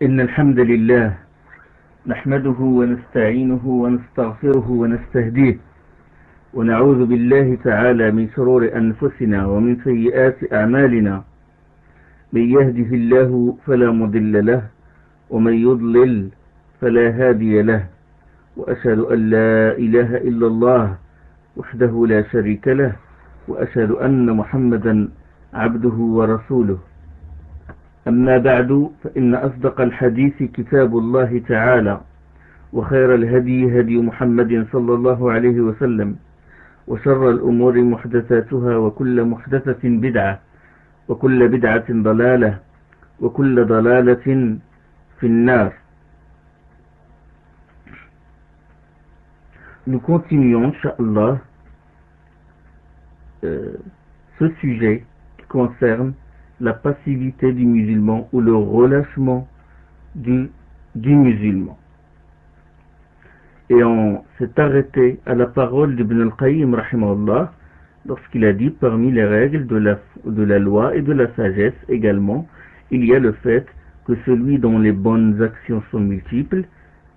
إن الحمد لله نحمده ونستعينه ونستغفره ونستهديه ونعوذ بالله تعالى من شرور أنفسنا ومن سيئات أعمالنا. من يهده الله فلا مضل له ومن يضلل فلا هادي له، وأشهد أن لا إله إلا الله وحده لا شريك له، وأشهد أن محمدا عبده ورسوله. أما بعد، فإن أصدق الحديث كتاب الله تعالى، وخير الهدي هدي محمد صلى الله عليه وسلم، وشر الأمور محدثاتها، وكل محدثة بدعة، وكل بدعة ضلالة، وكل ضلالة في النار. Nous continuons, Inch'Allah, ce sujet qui concerne la passivité du musulman ou le relâchement du musulman. Et on s'est arrêté à la parole d'Ibn al-Qayyim rahimahullah lorsqu'il a dit parmi les règles de la loi et de la sagesse également, il y a le fait que celui dont les bonnes actions sont multiples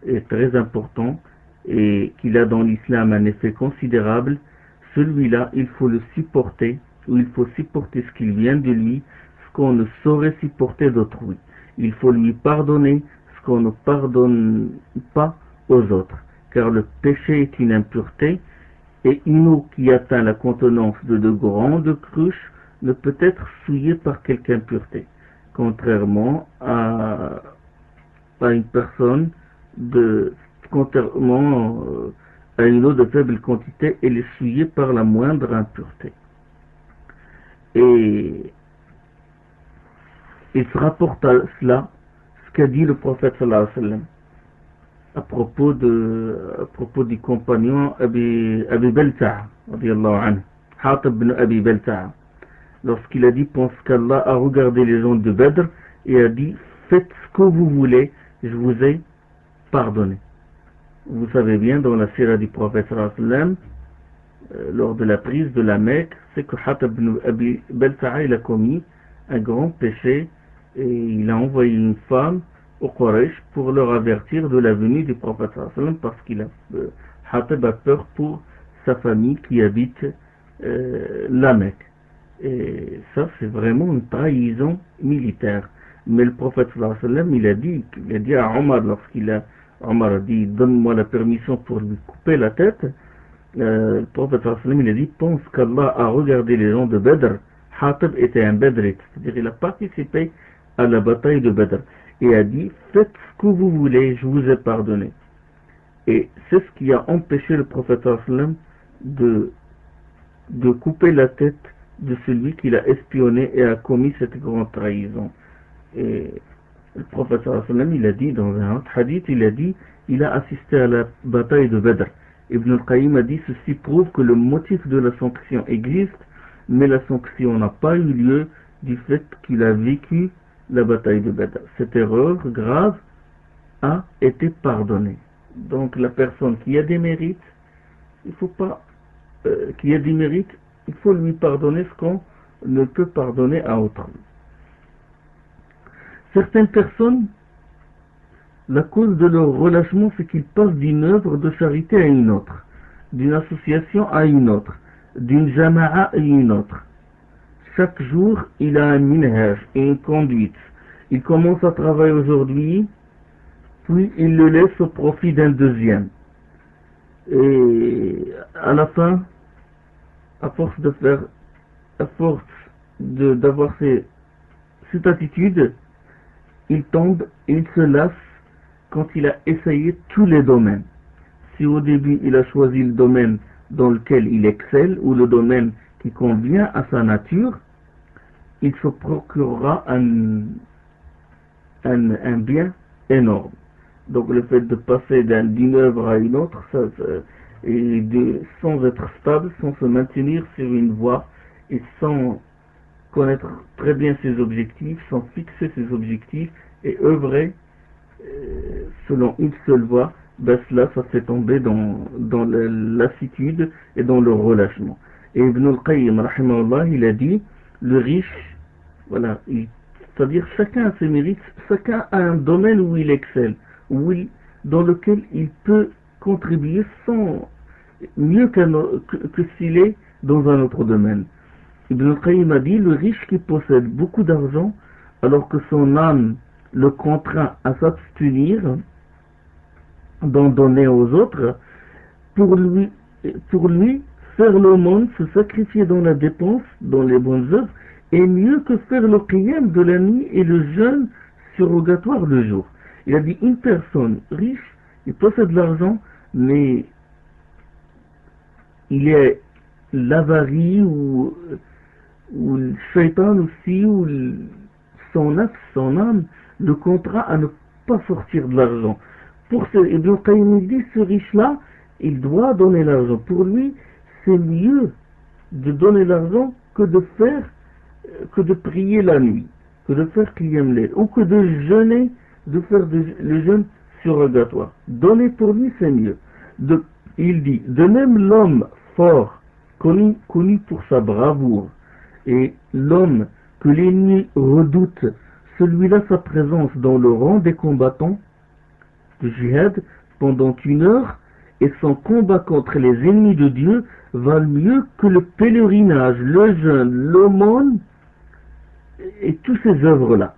est très important et qu'il a dans l'islam un effet considérable. Celui-là, il faut le supporter, ou il faut supporter ce qu'il vient de lui, ce qu'on ne saurait supporter d'autrui. Il faut lui pardonner ce qu'on ne pardonne pas aux autres, car le péché est une impureté, et une eau qui atteint la contenance de grandes cruches ne peut être souillée par quelque impureté, contrairement à une personne contrairement à une eau de faible quantité, elle est souillée par la moindre impureté. Et il se rapporte à cela ce qu'a dit le prophète sallallahu alayhi wa sallam à propos du compagnon Abi Balta'a radiyallahu anhu, Hatib ibn Abi Balta'a, lorsqu'il a dit: pense qu'Allah a regardé les gens de Badr et a dit: faites ce que vous voulez, je vous ai pardonné. Vous savez bien, dans la sira du prophète sallallahu alayhi wa sallam, lors de la prise de la Mecque, c'est que Hatib ibn Abi Balta'a il a commis un grand péché et il a envoyé une femme au Quraysh pour leur avertir de la venue du prophète sallallahu alayhi wa sallam, parce qu'il Hatib a peur pour sa famille qui habite la Mecque. Et ça, c'est vraiment une trahison militaire. Mais le prophète sallallahu alayhi wa sallam, il a dit à Omar, Omar a dit: donne-moi la permission pour lui couper la tête. Le prophète sallallahu alayhi wa sallam, il a dit: pense qu'Allah a regardé les gens de Badr. Hatib était un Badrite, c'est-à-dire il a participé à la bataille de Badr, et a dit: faites ce que vous voulez, je vous ai pardonné. Et c'est ce qui a empêché le prophète sallallahu alayhi wa sallam de couper la tête de celui qui l'a espionné et a commis cette grande trahison. Et le prophète sallallahu alayhi wa sallam, il a dit dans un autre hadith, il a assisté à la bataille de Badr. Ibn al-Qayyim a dit: ceci prouve que le motif de la sanction existe, mais la sanction n'a pas eu lieu du fait qu'il a vécu la bataille de Badr. Cette erreur grave a été pardonnée. Donc la personne qui a des mérites, il faut lui pardonner ce qu'on ne peut pardonner à autrui. Certaines personnes, la cause de leur relâchement, c'est qu'ils passent d'une œuvre de charité à une autre, d'une association à une autre, d'une jama'a à une autre. Chaque jour, il a un minhaj et une conduite. Il commence à travailler aujourd'hui, puis il le laisse au profit d'un deuxième. Et à la fin, à force d'avoir cette attitude, il tombe et il se lasse quand il a essayé tous les domaines. Si au début il a choisi le domaine dans lequel il excelle, ou le domaine qui convient à sa nature, il se procurera un bien énorme. Donc le fait de passer d'une œuvre à une autre, sans être stable, sans se maintenir sur une voie, et sans connaître très bien ses objectifs, sans fixer ses objectifs et œuvrer selon une seule voie, cela, ça fait tomber dans la lassitude et dans le relâchement. Et Ibn al-Qayyim rahimahullah, il a dit: le riche, voilà, il C'est-à-dire chacun a ses mérites, chacun a un domaine où il excelle, dans lequel il peut contribuer mieux que s'il est dans un autre domaine. Ibn al-Qayyim a dit, le riche qui possède beaucoup d'argent, alors que son âme le contraint à s'abstenir d'en donner aux autres, pour lui, faire l'aumône, se sacrifier dans la dépense, dans les bonnes œuvres, est mieux que faire le qiyam de la nuit et le jeûne surrogatoire le jour. Il a dit, une personne riche, il possède de l'argent, mais il est l'avarie ou le shaitan aussi, ou son âme, le contraint à ne pas sortir de l'argent. Ibn Qayyim dit, ce riche-là, il doit donner l'argent. Pour lui, c'est mieux de donner l'argent que de prier la nuit, que de faire qiyam layl, ou que de jeûner, de faire le jeûne surrogatoire. Donner pour lui, c'est mieux. Il dit, de même l'homme fort, connu pour sa bravoure, et l'homme que l'ennemi redoute, celui-là sa présence dans le rang des combattants du djihad pendant 1 heure, et son combat contre les ennemis de Dieu valent mieux que le pèlerinage, le jeûne, l'aumône et toutes ces œuvres-là.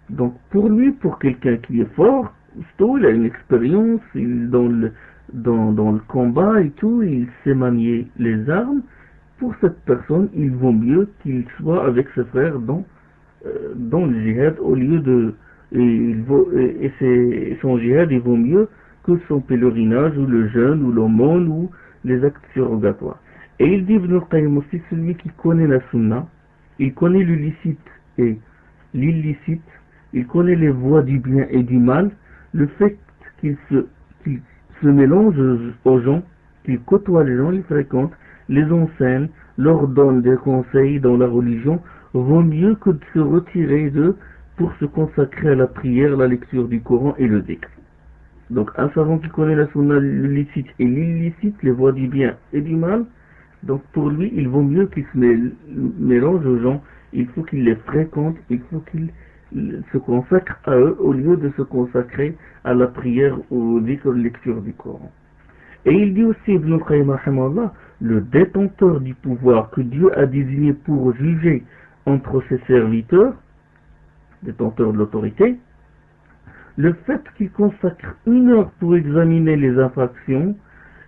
Donc pour lui, pour quelqu'un qui est fort, il a une expérience, dans le combat et tout, il sait manier les armes. Pour cette personne, il vaut mieux qu'il soit avec ses frères dans le djihad au lieu de... son djihad, il vaut mieux que son pèlerinage ou le jeûne ou l'aumône ou les actes surrogatoires. Et il dit Ibn al-Qayyim aussi, celui qui connaît la sunna, il connaît le licite et l'illicite, il connaît les voies du bien et du mal, le fait qu'il se mélange aux gens, qu'il côtoie les gens, il fréquente, les enseigne, leur donne des conseils dans la religion, vaut mieux que de se retirer d'eux pour se consacrer à la prière, la lecture du Coran et le dhikr. Donc un savant qui connaît la sunna, le licite et l'illicite, les voies du bien et du mal, donc pour lui, il vaut mieux qu'il se mélange aux gens, il faut qu'il les fréquente, il faut qu'il se consacre à eux au lieu de se consacrer à la prière ou au dhikr, lecture du Coran. Et il dit aussi, Ibn al-Qayyim, le détenteur du pouvoir que Dieu a désigné pour juger entre ses serviteurs, détenteur de l'autorité, le fait qu'il consacre 1 heure pour examiner les infractions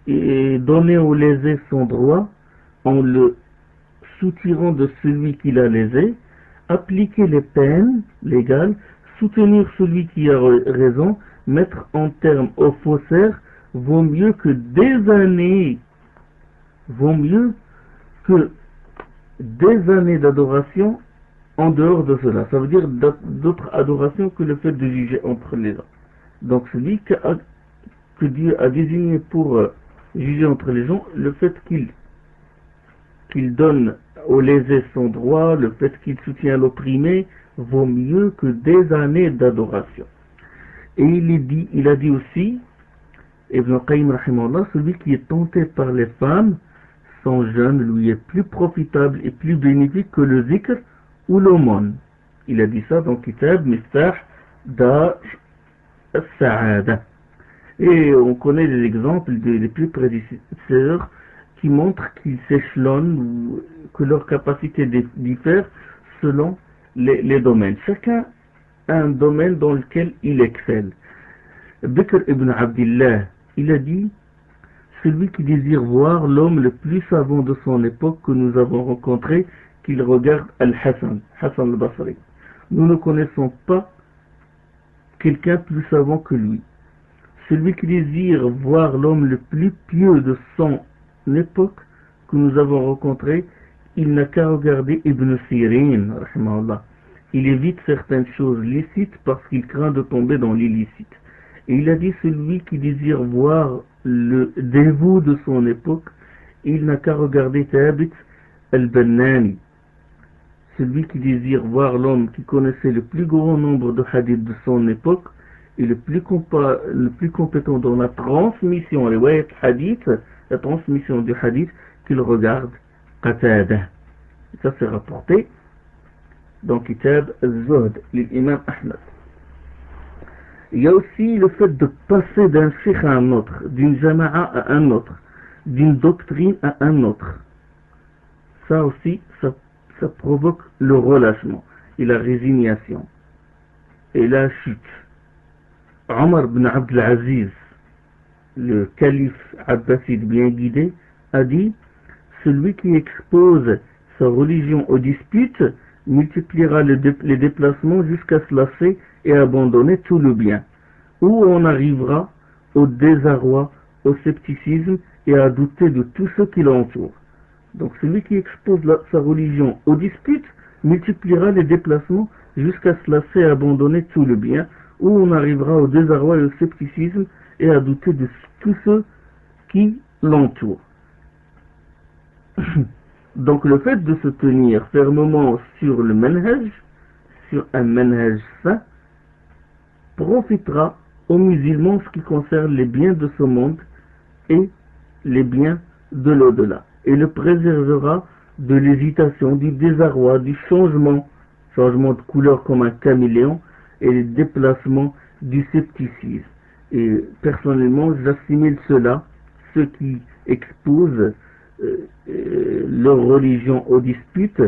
et donner au lésé son droit en le soutirant de celui qui l'a lésé, appliquer les peines légales, soutenir celui qui a raison, mettre en terme aux faussaires, vaut mieux que des années d'adoration en dehors de cela. Ça veut dire d'autres adorations que le fait de juger entre les gens. Donc celui que Dieu a désigné pour juger entre les gens, le fait qu'il donne au lésé son droit, le fait qu'il soutient l'opprimé, vaut mieux que des années d'adoration. Et il a dit aussi, Ibn Qayyim rahimahullah, celui qui est tenté par les femmes, son jeûne lui est plus profitable et plus bénéfique que le zikr ou l'aumône. Il a dit ça dans Kitab Miftah Dar al-Sa'ada. Et on connaît les exemples des plus prédécesseurs qui montrent qu'ils s'échelonnent ou que leur capacité diffère selon les domaines. Chacun a un domaine dans lequel il excelle. Bikr ibn Abdillah, il a dit, celui qui désire voir l'homme le plus savant de son époque que nous avons rencontré, qu'il regarde Al-Hassan, Hassan al-Basri. Nous ne connaissons pas quelqu'un plus savant que lui. Celui qui désire voir l'homme le plus pieux de son époque que nous avons rencontré, il n'a qu'à regarder Ibn Sirin, rahimahullah. Il évite certaines choses licites parce qu'il craint de tomber dans l'illicite. Et il a dit, celui qui désire voir le dévot de son époque, il n'a qu'à regarder Thabit al-Bannani. Celui qui désire voir l'homme qui connaissait le plus grand nombre de hadiths de son époque et le plus compétent dans la transmission, la transmission du hadith, qu'il regarde Qatada. Ça c'est rapporté dans Kitab al-Zuhd, l'imam Ahmed. Il y a aussi le fait de passer d'un cheikh à un autre, d'une jama'a à un autre, d'une doctrine à un autre. Ça aussi, ça provoque le relâchement et la résignation et la chute. Omar ibn Abd al-Aziz, le calife abbasside bien guidé, a dit: celui qui expose sa religion aux disputes multipliera les déplacements jusqu'à se lasser et abandonner tout le bien, où on arrivera au désarroi, au scepticisme et à douter de tout ce qui l'entoure. Donc celui qui expose sa religion aux disputes multipliera les déplacements jusqu'à se lasser et abandonner tout le bien, où on arrivera au désarroi et au scepticisme et à douter de tout ce qui l'entoure. Donc le fait de se tenir fermement sur le manhaj, sur un manhaj sain, profitera aux musulmans en ce qui concerne les biens de ce monde et les biens de l'au-delà, et le préservera de l'hésitation, du désarroi, du changement de couleur comme un caméléon, et les déplacements du scepticisme. Et personnellement, j'assimile cela, ceux qui exposent leur religion aux disputes,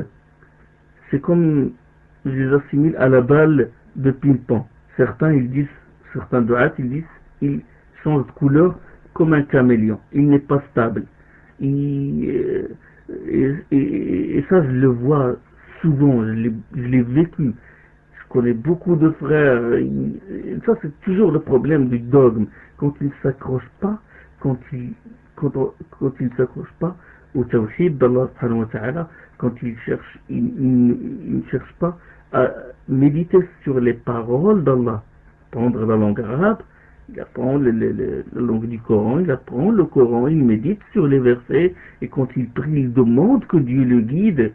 c'est comme je les assimile à la balle de ping-pong. Certains du'at, ils disent, il change de couleur comme un caméléon, il n'est pas stable. Et ça, je le vois souvent, je l'ai vécu. Je connais beaucoup de frères, ça c'est toujours le problème du dogme. Quand il ne s'accroche pas, quand il ne s'accroche pas au tawhid d'Allah subhanahu wa ta'ala, quand il ne cherche pas à méditer sur les paroles d'Allah, apprendre la langue arabe, il apprend la langue du Coran, il apprend le Coran, il médite sur les versets, et quand il prie, il demande que Dieu le guide,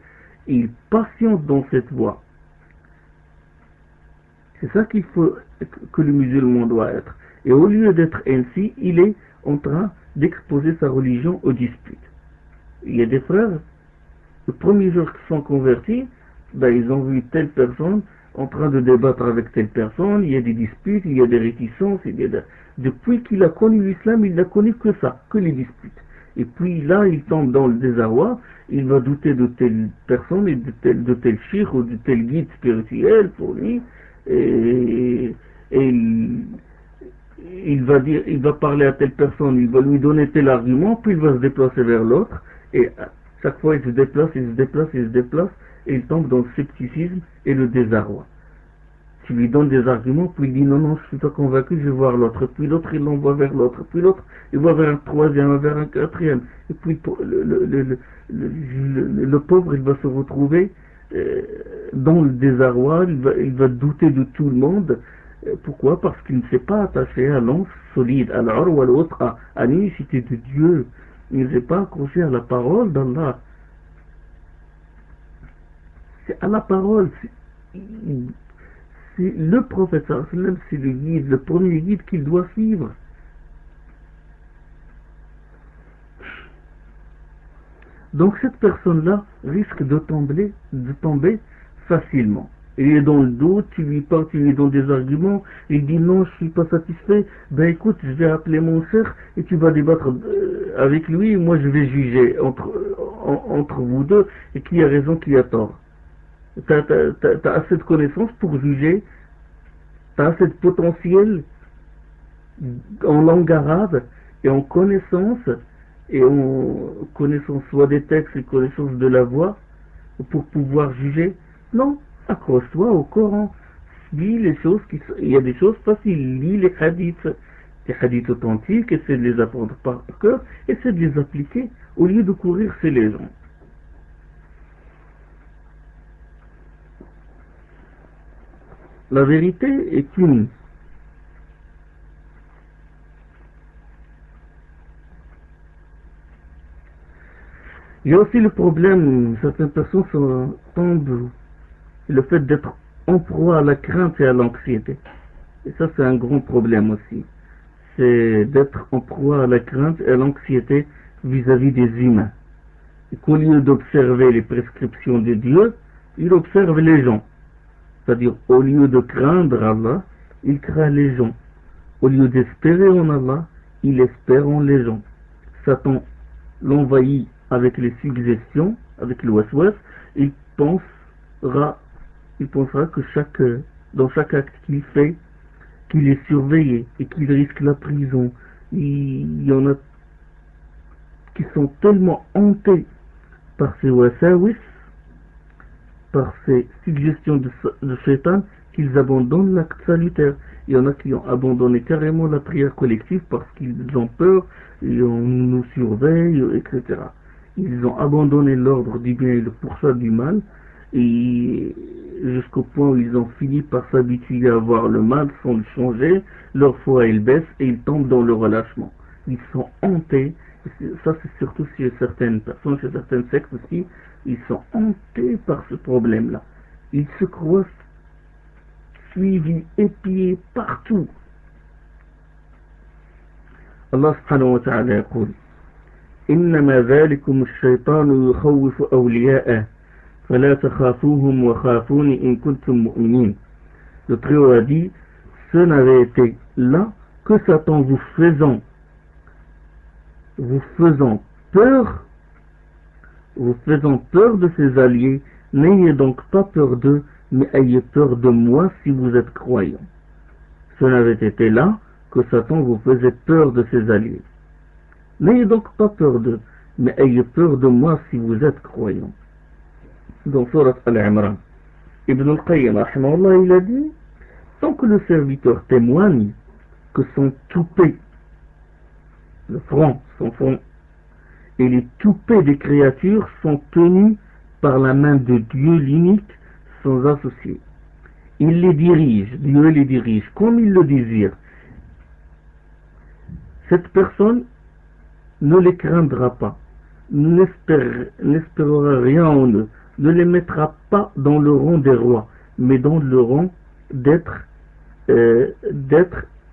et il patiente dans cette voie. C'est ça qu'il faut que le musulman doit être. Et au lieu d'être ainsi, il est en train d'exposer sa religion aux disputes. Il y a des frères, le premier jour qu'ils sont convertis, ils ont vu telle personne en train de débattre avec telle personne, il y a des disputes, il y a des réticences, depuis qu'il a connu l'islam, il n'a connu que ça, que les disputes. Et puis là, il tombe dans le désarroi, il va douter de telle personne et de tel cheikh ou de tel guide spirituel pour lui, et il va parler à telle personne, il va lui donner tel argument, puis il va se déplacer vers l'autre, et chaque fois il se déplace, et il tombe dans le scepticisme et le désarroi. Tu lui donnes des arguments, puis il dit non, je suis pas convaincu, je vais voir l'autre, puis l'autre il l'envoie vers l'autre, puis l'autre il va vers un troisième, vers un quatrième, et puis le pauvre il va se retrouver dans le désarroi, il va douter de tout le monde. Pourquoi? Parce qu'il ne s'est pas attaché à l'anse solide, à l'urwa al-wuthqa, à l'unicité de Dieu. Il ne s'est pas accroché à la parole d'Allah. C'est à la parole, c'est le prophète, c'est le guide, le premier guide qu'il doit suivre. Donc cette personne-là risque de tomber facilement. Il est dans le doute, tu lui parles, tu lui donnes des arguments, il dit non, je suis pas satisfait, écoute, je vais appeler mon frère et tu vas débattre avec lui, et moi je vais juger entre vous deux, et qui a raison, qui a tort. T'as assez de connaissances pour juger, t'as assez de potentiel en langue arabe et en connaissance, soit des textes et connaissance de la voix, pour pouvoir juger. Non, accroche-toi au Coran, lis les choses il y a des choses faciles, lis les hadiths authentiques, essaie de les apprendre par cœur, essaie de les appliquer au lieu de courir chez les gens. La vérité est une. Il y a aussi le problème, certaines personnes tombent, le fait d'être en proie à la crainte et à l'anxiété. Et ça, c'est un grand problème aussi. C'est d'être en proie à la crainte et à l'anxiété vis-à-vis des humains. Et qu'au lieu d'observer les prescriptions de Dieu, il observe les gens. C'est-à-dire, au lieu de craindre Allah, il craint les gens. Au lieu d'espérer en Allah, il espère en les gens. Satan l'envahit avec les suggestions, avec le waswas, il pensera que dans chaque acte qu'il fait, qu'il est surveillé et qu'il risque la prison. Il y en a qui sont tellement hantés par ces wasawis, par ces suggestions de shaitan, qu'ils abandonnent l'acte salutaire. Il y en a qui ont abandonné carrément la prière collective parce qu'ils ont peur, et on nous surveille, etc. Ils ont abandonné l'ordre du bien et le pourchoi du mal, et jusqu'au point où ils ont fini par s'habituer à voir le mal sans le changer, leur foi elle baisse et ils tombent dans le relâchement. Ils sont hantés, ça c'est surtout chez certaines personnes, chez certaines sectes aussi, ils sont hantés par ce problème-là. Ils se croient suivis, épiés partout. Allah subhanahu wa ta'ala يقول إنما ذلكم الشيطان يخوف أولياءه فلا تخافوهم وخافون إن كنتم مؤمنين. Le Très-Haut a dit, ce n'avait été là que Satan vous faisant peur de ses alliés. N'ayez donc pas peur d'eux, mais ayez peur de moi si vous êtes croyants. Ce n'avait été là que Satan vous faisait peur de ses alliés. N'ayez donc pas peur d'eux, mais ayez peur de moi si vous êtes croyants. Dans Surat Al-Imran, Ibn al-Qayyim, il a dit, tant que le serviteur témoigne que son toupet, son front, et les toupets des créatures sont tenus par la main de Dieu l'unique, sans associé. Il les dirige, Dieu les dirige comme il le désire. Cette personne ne les craindra pas, n'espérera rien en eux, ne les mettra pas dans le rang des rois, mais dans le rang d'être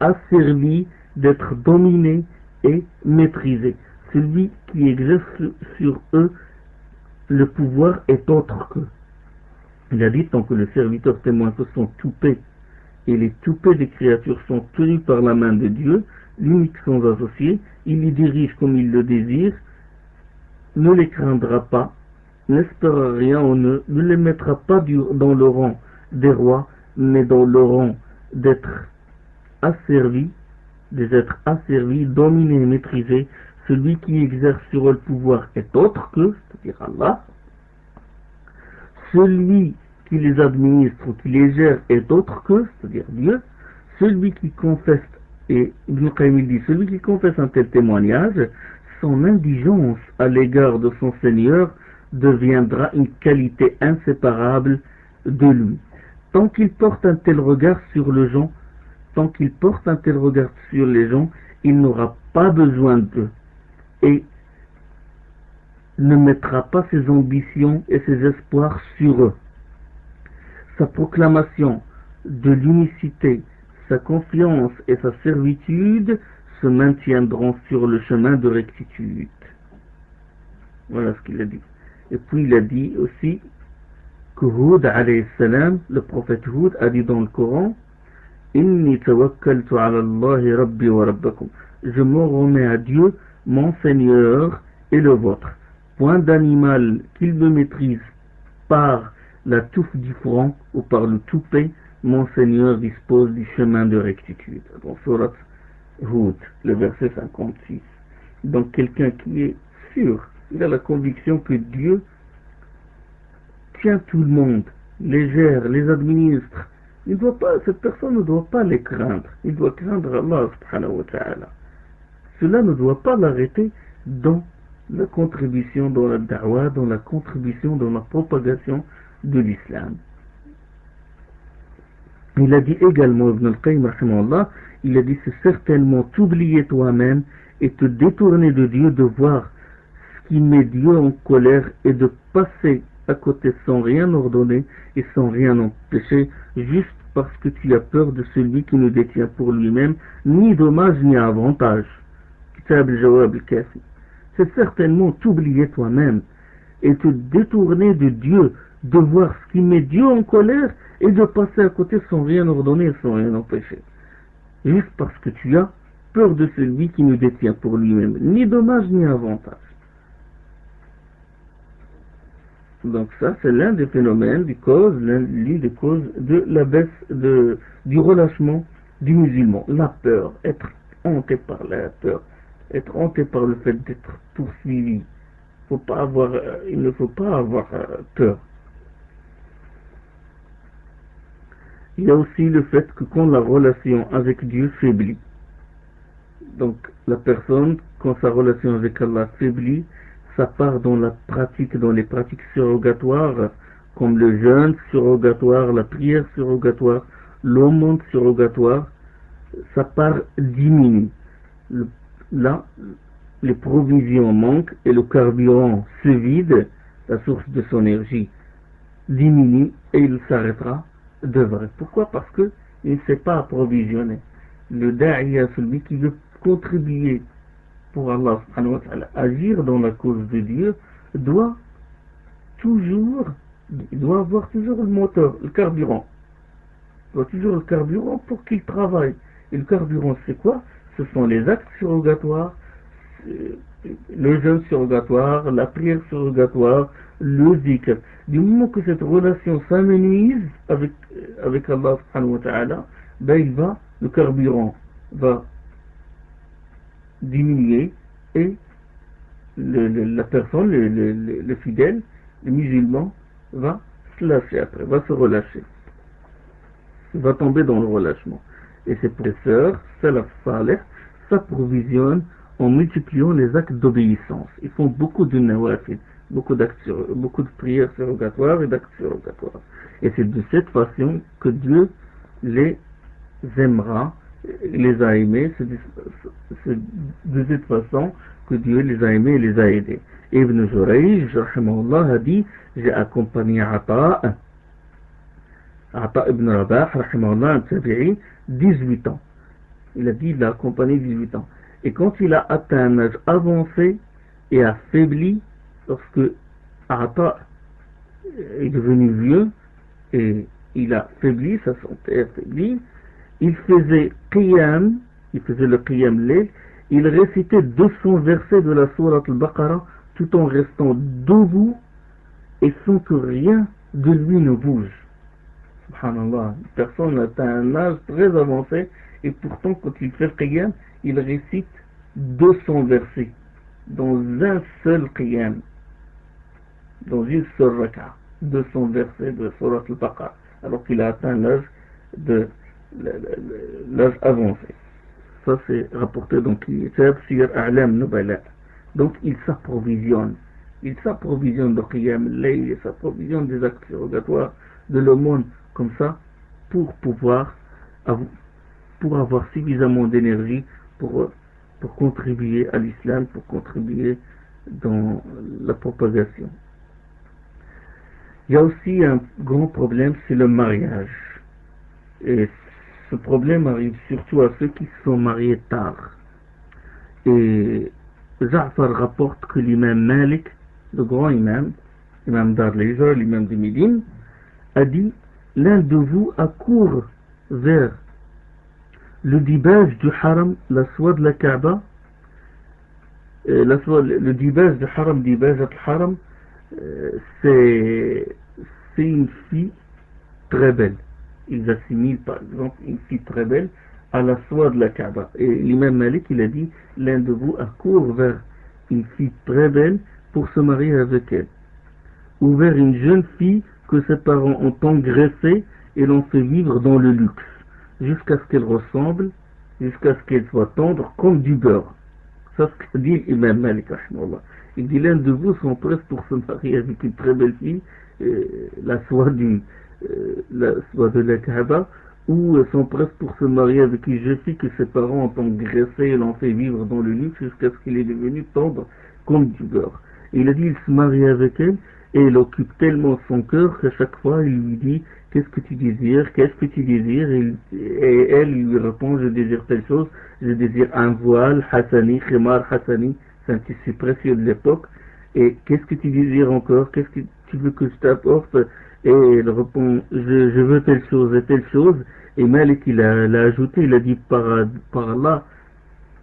asservi, d'être dominé et maîtrisé. Celui qui exerce sur eux le pouvoir est autre qu'eux. Il a dit, tant que le serviteur témoin que son toupet et les toupets des créatures sont tenus par la main de Dieu, l'unique sans associé, il les dirige comme il le désire, ne les craindra pas, n'espérera rien en eux, ne les mettra pas dans le rang des rois, mais dans le rang d'être asservis, dominés et maîtrisés. Celui qui exerce sur eux le pouvoir est autre que, c'est-à-dire Allah. Celui qui les administre ou qui les gère est autre que, c'est-à-dire Dieu. Celui qui confesse, et Ibn Qayyim dit, celui qui confesse un tel témoignage, son indigence à l'égard de son Seigneur deviendra une qualité inséparable de lui. Tant qu'il porte un tel regard sur les gens, il n'aura pas besoin d'eux et ne mettra pas ses ambitions et ses espoirs sur eux. Sa proclamation de l'unicité, sa confiance et sa servitude se maintiendront sur le chemin de rectitude. Voilà ce qu'il a dit. Et puis il a dit aussi que Hud alayhi salam, le prophète Hud a dit dans le Coran, Inni tawakkaltu ala Allahi rabbi wa rabbakum. Je me remets à Dieu, mon Seigneur et le vôtre. Point d'animal qu'il me maîtrise par la touffe du front ou par le toupet, mon Seigneur dispose du chemin de rectitude. Dans Surat Hud, le verset 56. Donc quelqu'un qui est sûr, il a la conviction que Dieu tient tout le monde, les gère, les administre. Cette personne ne doit pas les craindre. Il doit craindre Allah subhanahu wa ta'ala. Cela ne doit pas l'arrêter dans la contribution, dans la da'wah, dans la contribution, dans la propagation de l'islam. Il a dit également, Ibn al-Qayyim, il a dit, c'est certainement t'oublier toi-même et te détourner de Dieu, de voir ce qui met Dieu en colère et de passer à côté sans rien ordonner et sans rien empêcher, juste parce que tu as peur de celui qui ne détient pour lui-même ni dommage ni avantage. Kitab al-Jawab al-Kafi. C'est certainement t'oublier toi-même et te détourner de Dieu, de voir ce qui met Dieu en colère et de passer à côté sans rien ordonner, sans rien empêcher. Juste parce que tu as peur de celui qui ne détient pour lui-même ni dommage ni avantage. Donc ça, c'est l'un des phénomènes, l'une des causes de la baisse du relâchement du musulman. La peur, être hanté par la peur, être hanté par le fait d'être poursuivi. Il ne faut pas avoir peur. Il y a aussi le fait que quand la relation avec Dieu faiblit, donc la personne, quand sa relation avec Allah faiblit, ça part dans les pratiques surrogatoires, comme le jeûne surrogatoire, la prière surrogatoire, l'aumône surrogatoire, ça part diminue. Là, les provisions manquent et le carburant se vide, la source de son énergie diminue et il s'arrêtera de vrai. Pourquoi? Parce qu'il ne s'est pas approvisionné. Le da'iya, celui qui veut contribuer pour Allah, agir dans la cause de Dieu, doit avoir toujours le moteur, le carburant. Il doit toujours le carburant pour qu'il travaille. Et le carburant, c'est quoi? Ce sont les actes surrogatoires, le jeûne surrogatoire, la prière surrogatoire, le zikr. Du moment que cette relation s'amenuise avec Allah subhanahu wa ta'ala, le carburant va diminuer et la personne, le fidèle, le musulman, va se lâcher après, va se relâcher. Il va tomber dans le relâchement. Et ses professeurs, salaf salih, s'approvisionnent en multipliant les actes d'obéissance. Ils font beaucoup de nawafil, beaucoup de prières surrogatoires et d'actes surrogatoires. Et c'est de cette façon que Dieu les aimera, les a aimés, c'est de cette façon que Dieu les a aimés et les a aidés. Ibn Jurayj, rahimahullah, a dit, j'ai accompagné Ata ibn Rabah, rahimahullah, un tabi'i, 18 ans. Il a dit, il a accompagné 18 ans. Et quand il a atteint un âge avancé et affaibli, lorsque Ata est devenu vieux et il a faibli, sa santé a affaibli, il faisait le qiyam layl, il récitait 200 versets de la sourate al-Baqarah tout en restant debout et sans que rien de lui ne bouge. Subhanallah, une personne atteint un âge très avancé et pourtant quand il fait le qiyam, il récite 200 versets dans un seul qiyam, dans une seule raka, 200 versets de sourate al-Baqarah, alors qu'il a atteint l'âge avancé. Ça c'est rapporté dans Kitab Sir A'lam Nubala. Donc il s'approvisionne de qiyam al-layl, il s'approvisionne des actes surrogatoires, de l'aumône, comme ça, pour avoir suffisamment d'énergie pour contribuer à l'islam, pour contribuer dans la propagation. Il y a aussi un grand problème, c'est le mariage. Et ce problème arrive surtout à ceux qui se sont mariés tard. Et Ja'far rapporte que l'imam Malik, le grand imam Dar al-Hijra, l'imam de Médine, a dit, l'un de vous accourt vers le dibage du haram, la soie de la Kaaba, le dibage du haram, dibage al-haram, c'est une fille très belle. Ils assimilent par exemple une fille très belle à la soie de la Kaaba. Et l'imam Malik, il a dit, l'un de vous accourt vers une fille très belle pour se marier avec elle, ou vers une jeune fille que ses parents ont engraissée et l'ont fait vivre dans le luxe, jusqu'à ce qu'elle ressemble, jusqu'à ce qu'elle soit tendre comme du beurre. Ça, c'est ce que dit l'imam Malik, rahimahullah. Il dit, l'un de vous sont prêts pour se marier avec une très belle fille, la soie de la Kaaba, ou sont prêts pour se marier avec une jeune fille que ses parents ont engraissée et l'ont fait vivre dans le luxe jusqu'à ce qu'il est devenu tendre comme du beurre. Et il a dit, il se marie avec elle et elle occupe tellement son cœur qu'à chaque fois il lui dit, qu'est-ce que tu désires, qu'est-ce que tu désires, et elle lui répond, je désire telle chose, je désire un voile hassani, khimar hassani, c'est un tissu précieux de l'époque. Et qu'est-ce que tu désires encore, tu veux que je t'apporte? Et il répond, je veux telle chose et telle chose. Et Malik, l'a ajouté, il a dit, par là,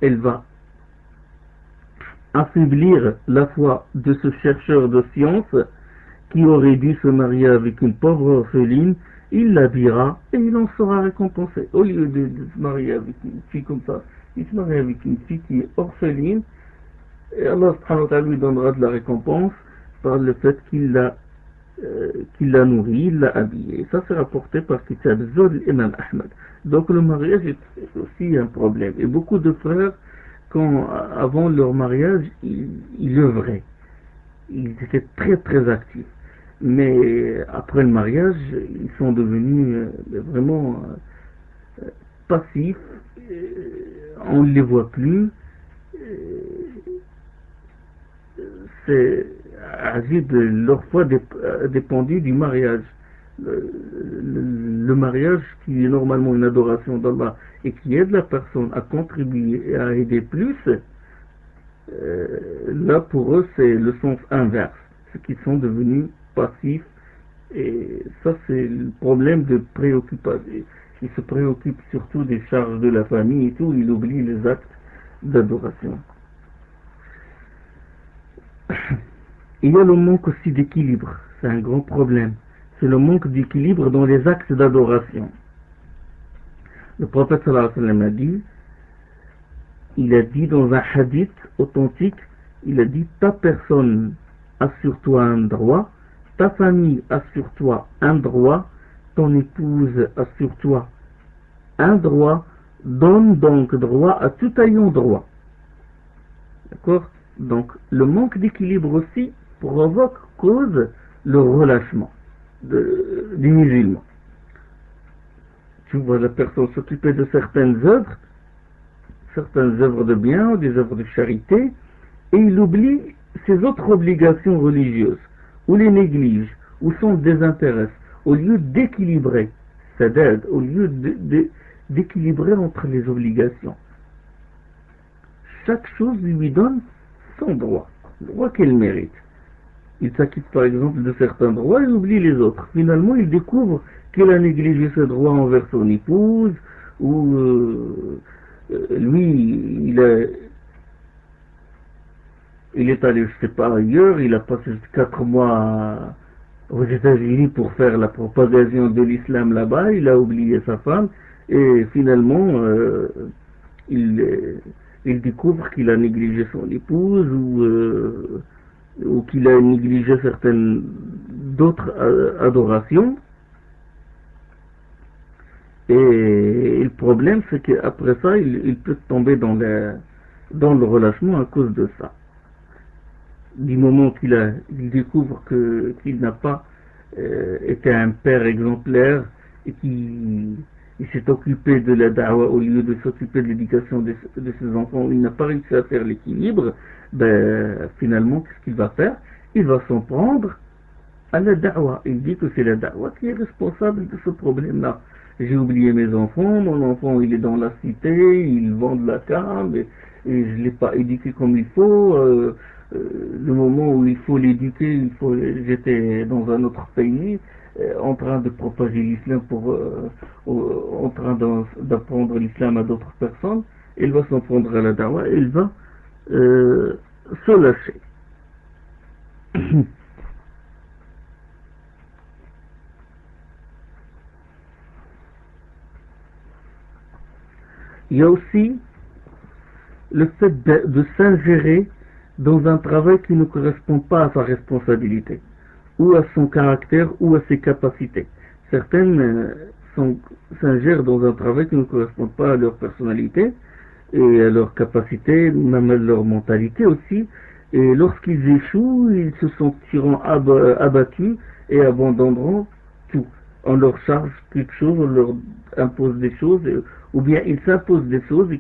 elle va affaiblir la foi de ce chercheur de science qui aurait dû se marier avec une pauvre orpheline. Il l'habillera et il en sera récompensé. Au lieu de se marier avec une fille comme ça, il se marie avec une fille qui est orpheline, et Allah subhanahu wa ta'ala lui donnera de la récompense par le fait qu'il l'a nourri, il l'a habillé. Et ça c'est rapporté par Kitab Zod l'imam Ahmad. Donc le mariage est aussi un problème. Et beaucoup de frères, avant leur mariage, ils œuvraient. Ils étaient très très actifs. Mais après le mariage, ils sont devenus vraiment passifs. On ne les voit plus. C'est leur foi dépendu du mariage. Le mariage, qui est normalement une adoration d'Allah et qui aide la personne à contribuer et à aider plus, là pour eux c'est le sens inverse, ceux qui sont devenus passifs. Et ça c'est le problème de préoccupation. Ils se préoccupent surtout des charges de la famille et tout, ils oublient les actes d'adoration. Il y a le manque aussi d'équilibre, c'est un grand problème. C'est le manque d'équilibre dans les actes d'adoration. Le prophète sallallahu alayhi wa sallam il a dit dans un hadith authentique, il a dit, ta personne a sur toi un droit, ta famille a sur toi un droit, ton épouse a sur toi un droit, donne donc droit à tout ayant droit. D'accord? Donc le manque d'équilibre aussi provoque, cause le relâchement des musulmans. Tu vois la personne s'occuper de certaines œuvres de bien ou des œuvres de charité, et il oublie ses autres obligations religieuses, ou les néglige, ou s'en désintéresse, au lieu d'équilibrer, c'est-à-dire au lieu d'équilibrer entre les obligations. Chaque chose lui donne son droit, le droit qu'elle mérite. Il s'acquitte par exemple de certains droits et oublie les autres. Finalement, il découvre qu'il a négligé ses droits envers son épouse, ou lui, il est allé, je sais pas, ailleurs, il a passé 4 mois aux États-Unis pour faire la propagation de l'islam là-bas, il a oublié sa femme, et finalement, il découvre qu'il a négligé son épouse, ou qu'il a négligé certaines d'autres adorations. Et le problème, c'est qu'après ça, il peut tomber dans le relâchement à cause de ça. Du moment qu'il découvre qu'il n'a pas été un père exemplaire et qu'il s'est occupé de la da'wa au lieu de s'occuper de l'éducation de ses enfants, il n'a pas réussi à faire l'équilibre, finalement, qu'est-ce qu'il va faire? Il va s'en prendre à la da'wa. Il dit que c'est la da'wa qui est responsable de ce problème-là. J'ai oublié mes enfants, mon enfant il est dans la cité, il vend de la canne, et je ne l'ai pas éduqué comme il faut. Le moment où il faut l'éduquer, j'étais dans un autre pays, en train de propager l'islam, en train d'apprendre l'islam à d'autres personnes. Il va s'en prendre à la da'wa et il va se lâcher. Il y a aussi le fait de s'ingérer dans un travail qui ne correspond pas à sa responsabilité, ou à son caractère, ou à ses capacités. Certaines s'ingèrent dans un travail qui ne correspond pas à leur personnalité et à leur capacité, même à leur mentalité aussi, et lorsqu'ils échouent, ils se sentiront abattus et abandonneront tout. On leur charge quelque chose, on leur impose des choses, ou bien ils s'imposent des choses, et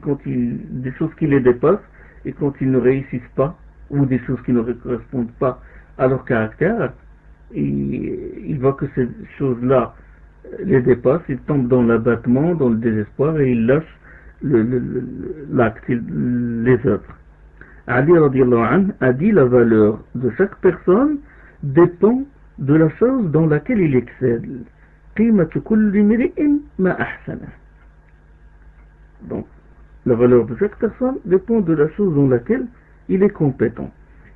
des choses qui les dépassent, et quand ils ne réussissent pas, ou des choses qui ne correspondent pas à leur caractère, ils voient que ces choses-là les dépassent, ils tombent dans l'abattement, dans le désespoir, et ils lâchent l'acte, les œuvres. Ali radiallahu anhu a dit, la valeur de chaque personne dépend de la chose dans laquelle il excelle. قيمة كل امرئ ما أحسنه. Donc, la valeur de chaque personne dépend de la chose dans laquelle il est compétent.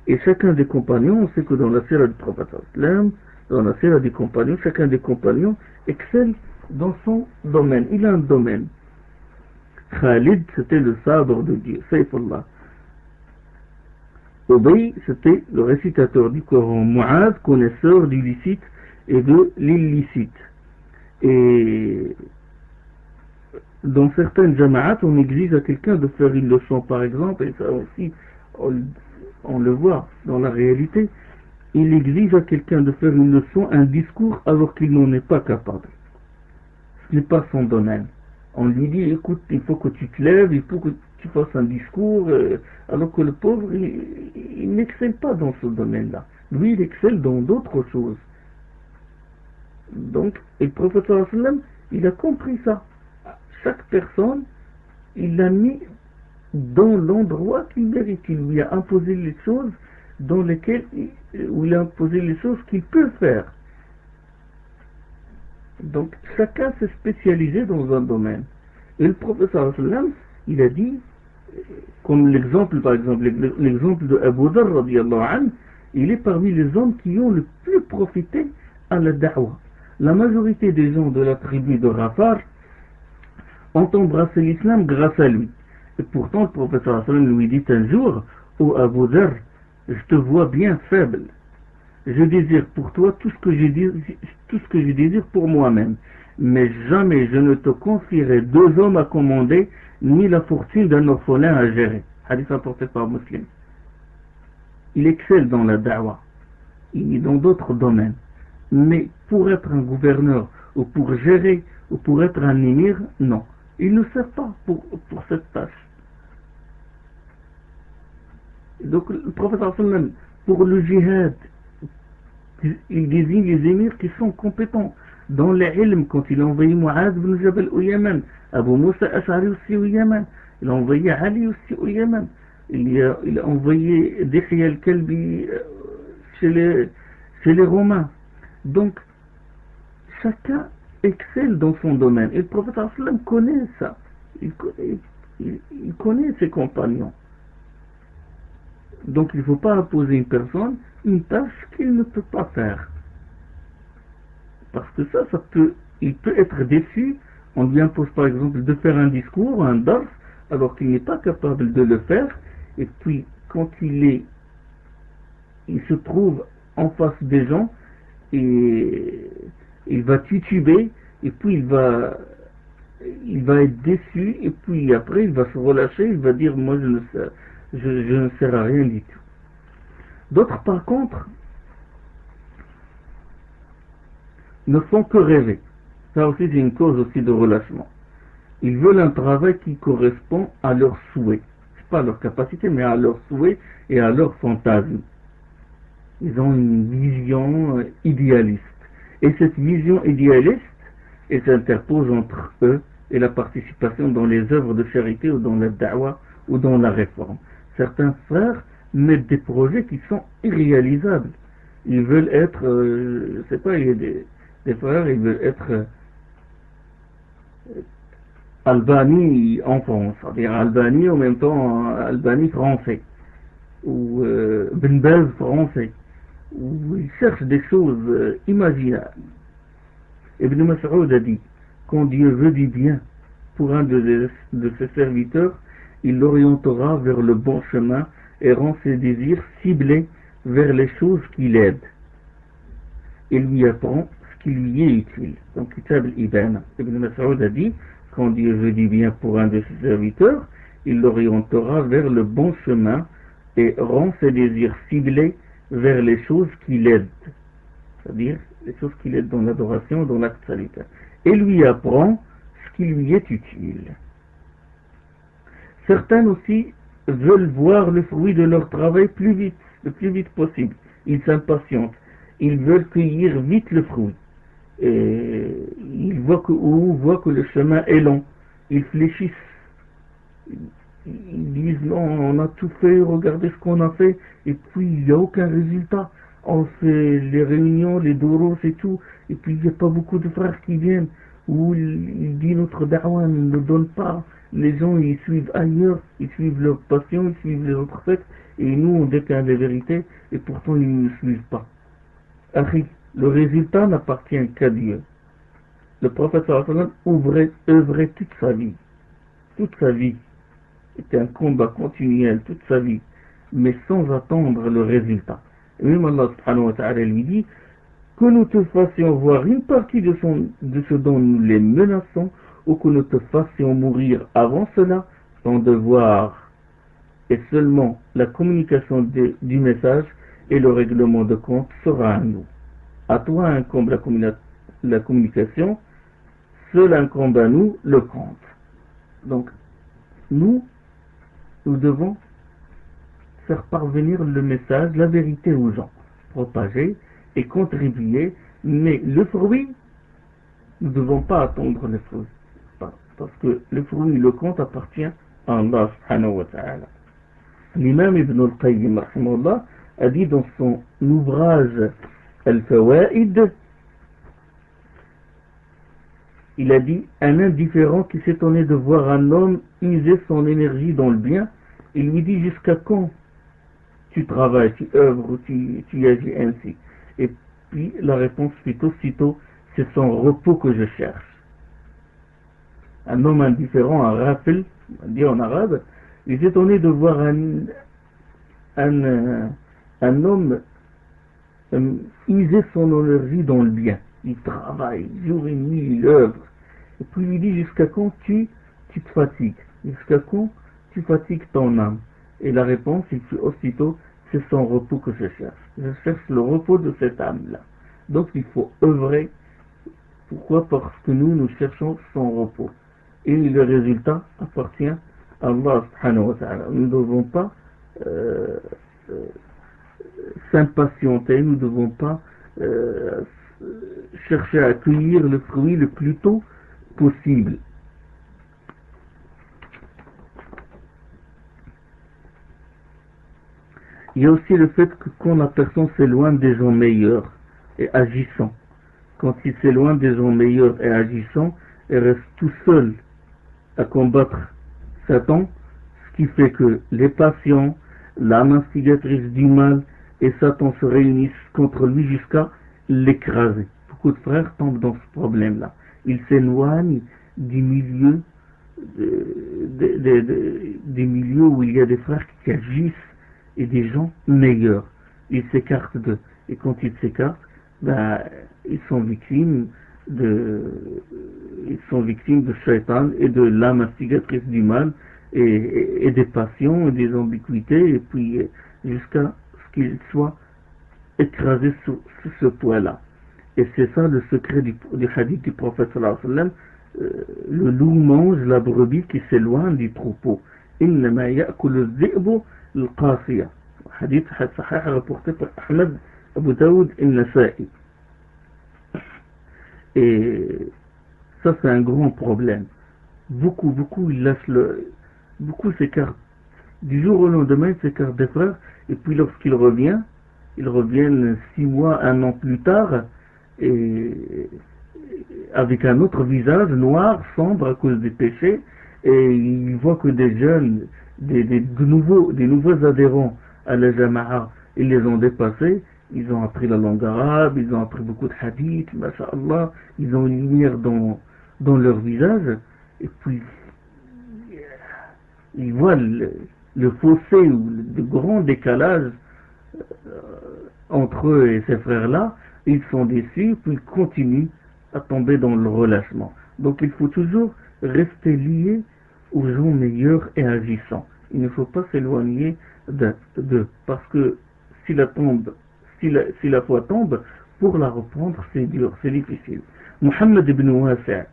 Et chacun des compagnons, on sait que dans la sira du prophète, dans la sira des compagnons, chacun des compagnons excelle dans son domaine. Il a un domaine. Khalid, c'était le sabre de Dieu, Saifullah. Ubay, c'était le récitateur du Coran. Mu'adh, connaisseur du licite et de l'illicite. Et dans certaines jama'at, on exige à quelqu'un de faire une leçon, par exemple, et ça aussi, on le voit dans la réalité. Il exige à quelqu'un de faire une leçon, un discours, alors qu'il n'en est pas capable. Ce n'est pas son domaine. On lui dit, écoute, il faut que tu te lèves, il faut que tu fasses un discours, alors que le pauvre, il n'excelle pas dans ce domaine-là. Lui, il excelle dans d'autres choses. Donc, et le prophète sallallahu alayhi wa sallam, il a compris ça. Chaque personne, il l'a mis dans l'endroit qu'il mérite. Il lui a imposé les choses dans lesquelles, où il a imposé les choses qu'il peut faire. Donc, chacun s'est spécialisé dans un domaine. Et le prophète sallallahu alayhi wa sallam, il a dit, comme l'exemple, par exemple, l'exemple de Abu Dharr radiyallahu anhu, il est parmi les hommes qui ont le plus profité à la da'wah. La majorité des gens de la tribu de Rafar ont embrassé l'islam grâce à lui. Et pourtant, le prophète sallallahu alayhi wa sallam lui dit un jour, ô Abu Dharr, je te vois bien faible. Je désire pour toi tout ce que je désire pour moi-même. Mais jamais je ne te confierai 2 hommes à commander, ni la fortune d'un orphelin à gérer. Hadith rapporté par Muslim. Il excelle dans la da'wah. Il est dans d'autres domaines. Mais pour être un gouverneur, ou pour gérer, ou pour être un émir, non. Il ne sert pas pour cette tâche. Donc le prophète sallam, pour le djihad, il désigne les émirs qui sont compétents. Dans les ilm, quand il a envoyé Mu'adh ibn Jabal au Yémen, Abu Musa Ash'ari aussi au Yémen, il a envoyé Ali aussi au Yémen, il a envoyé Dihya al-Kalbi chez les Romains. Donc, chacun excelle dans son domaine. Et le prophète sallam connaît ça. Il connaît ses compagnons. Donc, il ne faut pas imposer à une personne une tâche qu'il ne peut pas faire. Parce que il peut être déçu. On lui impose par exemple de faire un discours, un dars, alors qu'il n'est pas capable de le faire. Et puis, quand il se trouve en face des gens, et il va tituber, et puis il va être déçu, et puis après il va se relâcher, il va dire moi je ne sers à rien du tout. D'autres par contre ne font que rêver. Ça aussi c'est une cause aussi de relâchement. Ils veulent un travail qui correspond à leurs souhaits, pas à leur capacité mais à leurs souhaits et à leurs fantasmes. Ils ont une vision idéaliste. Et cette vision idéaliste, elle s'interpose entre eux et la participation dans les œuvres de charité ou dans la da'wah ou dans la réforme. Certains frères mettent des projets qui sont irréalisables. Ils veulent être, je sais pas, il y a des frères, ils veulent être Albanie en France, c'est-à-dire Albanie en même temps Albanie français, ou Ben Baz français, où ils cherchent des choses imaginables. Ibn Mas'ud a dit, quand Dieu veut du bien pour un de ses serviteurs, il l'orientera vers le bon chemin et rend ses désirs ciblés vers les choses qui l'aident. Il lui apprend ce qui lui est utile. Donc, Kitab al-Ibana. Ibn Mas'ud a dit, quand Dieu veut du bien pour un de ses serviteurs, il l'orientera vers le bon chemin et rend ses désirs ciblés vers les choses qui l'aident. C'est-à-dire les choses qui l'aident dans l'adoration, dans l'acte salutaire. Et lui apprend ce qui lui est utile. Certains aussi veulent voir le fruit de leur travail le plus vite possible. Ils s'impatientent. Ils veulent cueillir vite le fruit. Et ils voient que le chemin est long. Ils fléchissent. Ils disent non, on a tout fait, regardez ce qu'on a fait, et puis il n'y a aucun résultat. on fait les réunions, les douros et tout, et puis il n'y a pas beaucoup de frères qui viennent, où il dit notre da'wah ne nous donne pas, les gens ils suivent ailleurs, ils suivent leurs passions, ils suivent les autres sectes, et nous on décale les vérités, et pourtant ils ne nous suivent pas. Akhi, le résultat n'appartient qu'à Dieu. Le prophète sallallahu alayhi wa sallam œuvrait toute sa vie, était un combat continuel, toute sa vie, mais sans attendre le résultat. Et même Allah subhanahu wa ta'ala lui dit que nous te fassions voir une partie de ce dont nous les menaçons, ou que nous te fassions mourir avant cela, ton devoir est seulement la communication du message, et le règlement de compte sera à nous. À toi incombe la communication, seul incombe à nous le compte. Donc, nous devons faire parvenir le message, la vérité aux gens, propager et contribuer, mais le fruit, nous ne devons pas attendre le fruit, parce que le fruit, le compte appartient à Allah subhanahu wa ta'ala. L'imam Ibn al-Qayyim rahimahullah a dit dans son ouvrage Al-Fawaid, il a dit: un indifférent qui s'étonnait de voir un homme user son énergie dans le bien, il lui dit: jusqu'à quand tu travailles, tu œuvres, tu agis ainsi? Et puis la réponse fut aussitôt: c'est son repos que je cherche. Un homme indifférent, un rafil, on dit en arabe, il s'étonnait de voir un homme user son énergie dans le bien. Il travaille jour et nuit, il œuvre. Et puis il lui dit: jusqu'à quand tu te fatigues? Jusqu'à quand tu fatigues ton âme? Et la réponse, il fut aussitôt: c'est son repos que je cherche. Je cherche le repos de cette âme-là. Donc il faut œuvrer. Pourquoi? Parce que nous cherchons son repos. Et le résultat appartient à Allah subhanahu wa ta'ala. Nous ne devons pas s'impatienter, nous ne devons pas chercher à accueillir le fruit le plus tôt possible. Il y a aussi le fait que quand la personne s'éloigne des gens meilleurs et agissants, quand il s'éloigne des gens meilleurs et agissants, il reste tout seul à combattre Satan, ce qui fait que les passions, l'âme instigatrice du mal et Satan se réunissent contre lui jusqu'à l'écraser. Beaucoup de frères tombent dans ce problème-là. Ils s'éloignent du milieu, des milieux où il y a des frères qui agissent et des gens meilleurs. Ils s'écartent d'eux. Et quand ils s'écartent, ils sont victimes de Shaitan et de l'âme instigatrice du mal et des passions et des ambiguïtés, et puis jusqu'à ce qu'ils soient écrasés sur ce point-là. Et c'est ça le secret du hadith du prophète sallallahu alayhi wa sallam. Le loup mange la brebis qui s'éloigne du troupeau. Innama ya'kulu al-dhi'bu al-qasiya. Hadith sahih rapporté par Ahmed, Abu Daoud et Nasa'i. Et ça, c'est un grand problème. Beaucoup s'écartent. Du jour au lendemain, ils s'écartent des frères, et puis lorsqu'ils reviennent 6 mois, 1 an plus tard, et avec un autre visage noir, sombre à cause des péchés, et ils voient que des jeunes, des nouveaux adhérents à la Jama'a, ils les ont dépassés. Ils ont appris la langue arabe, ils ont appris beaucoup de hadith, masha'Allah, ils ont une lumière dans leur visage, et puis ils voient le fossé ou le grand décalage entre eux et ces frères-là, ils sont déçus, puis ils continuent à tomber dans le relâchement. Donc il faut toujours rester lié aux gens meilleurs et agissants. Il ne faut pas s'éloigner d'eux, parce que si la foi tombe, pour la reprendre, c'est dur, c'est difficile. Muhammad ibn Wasi',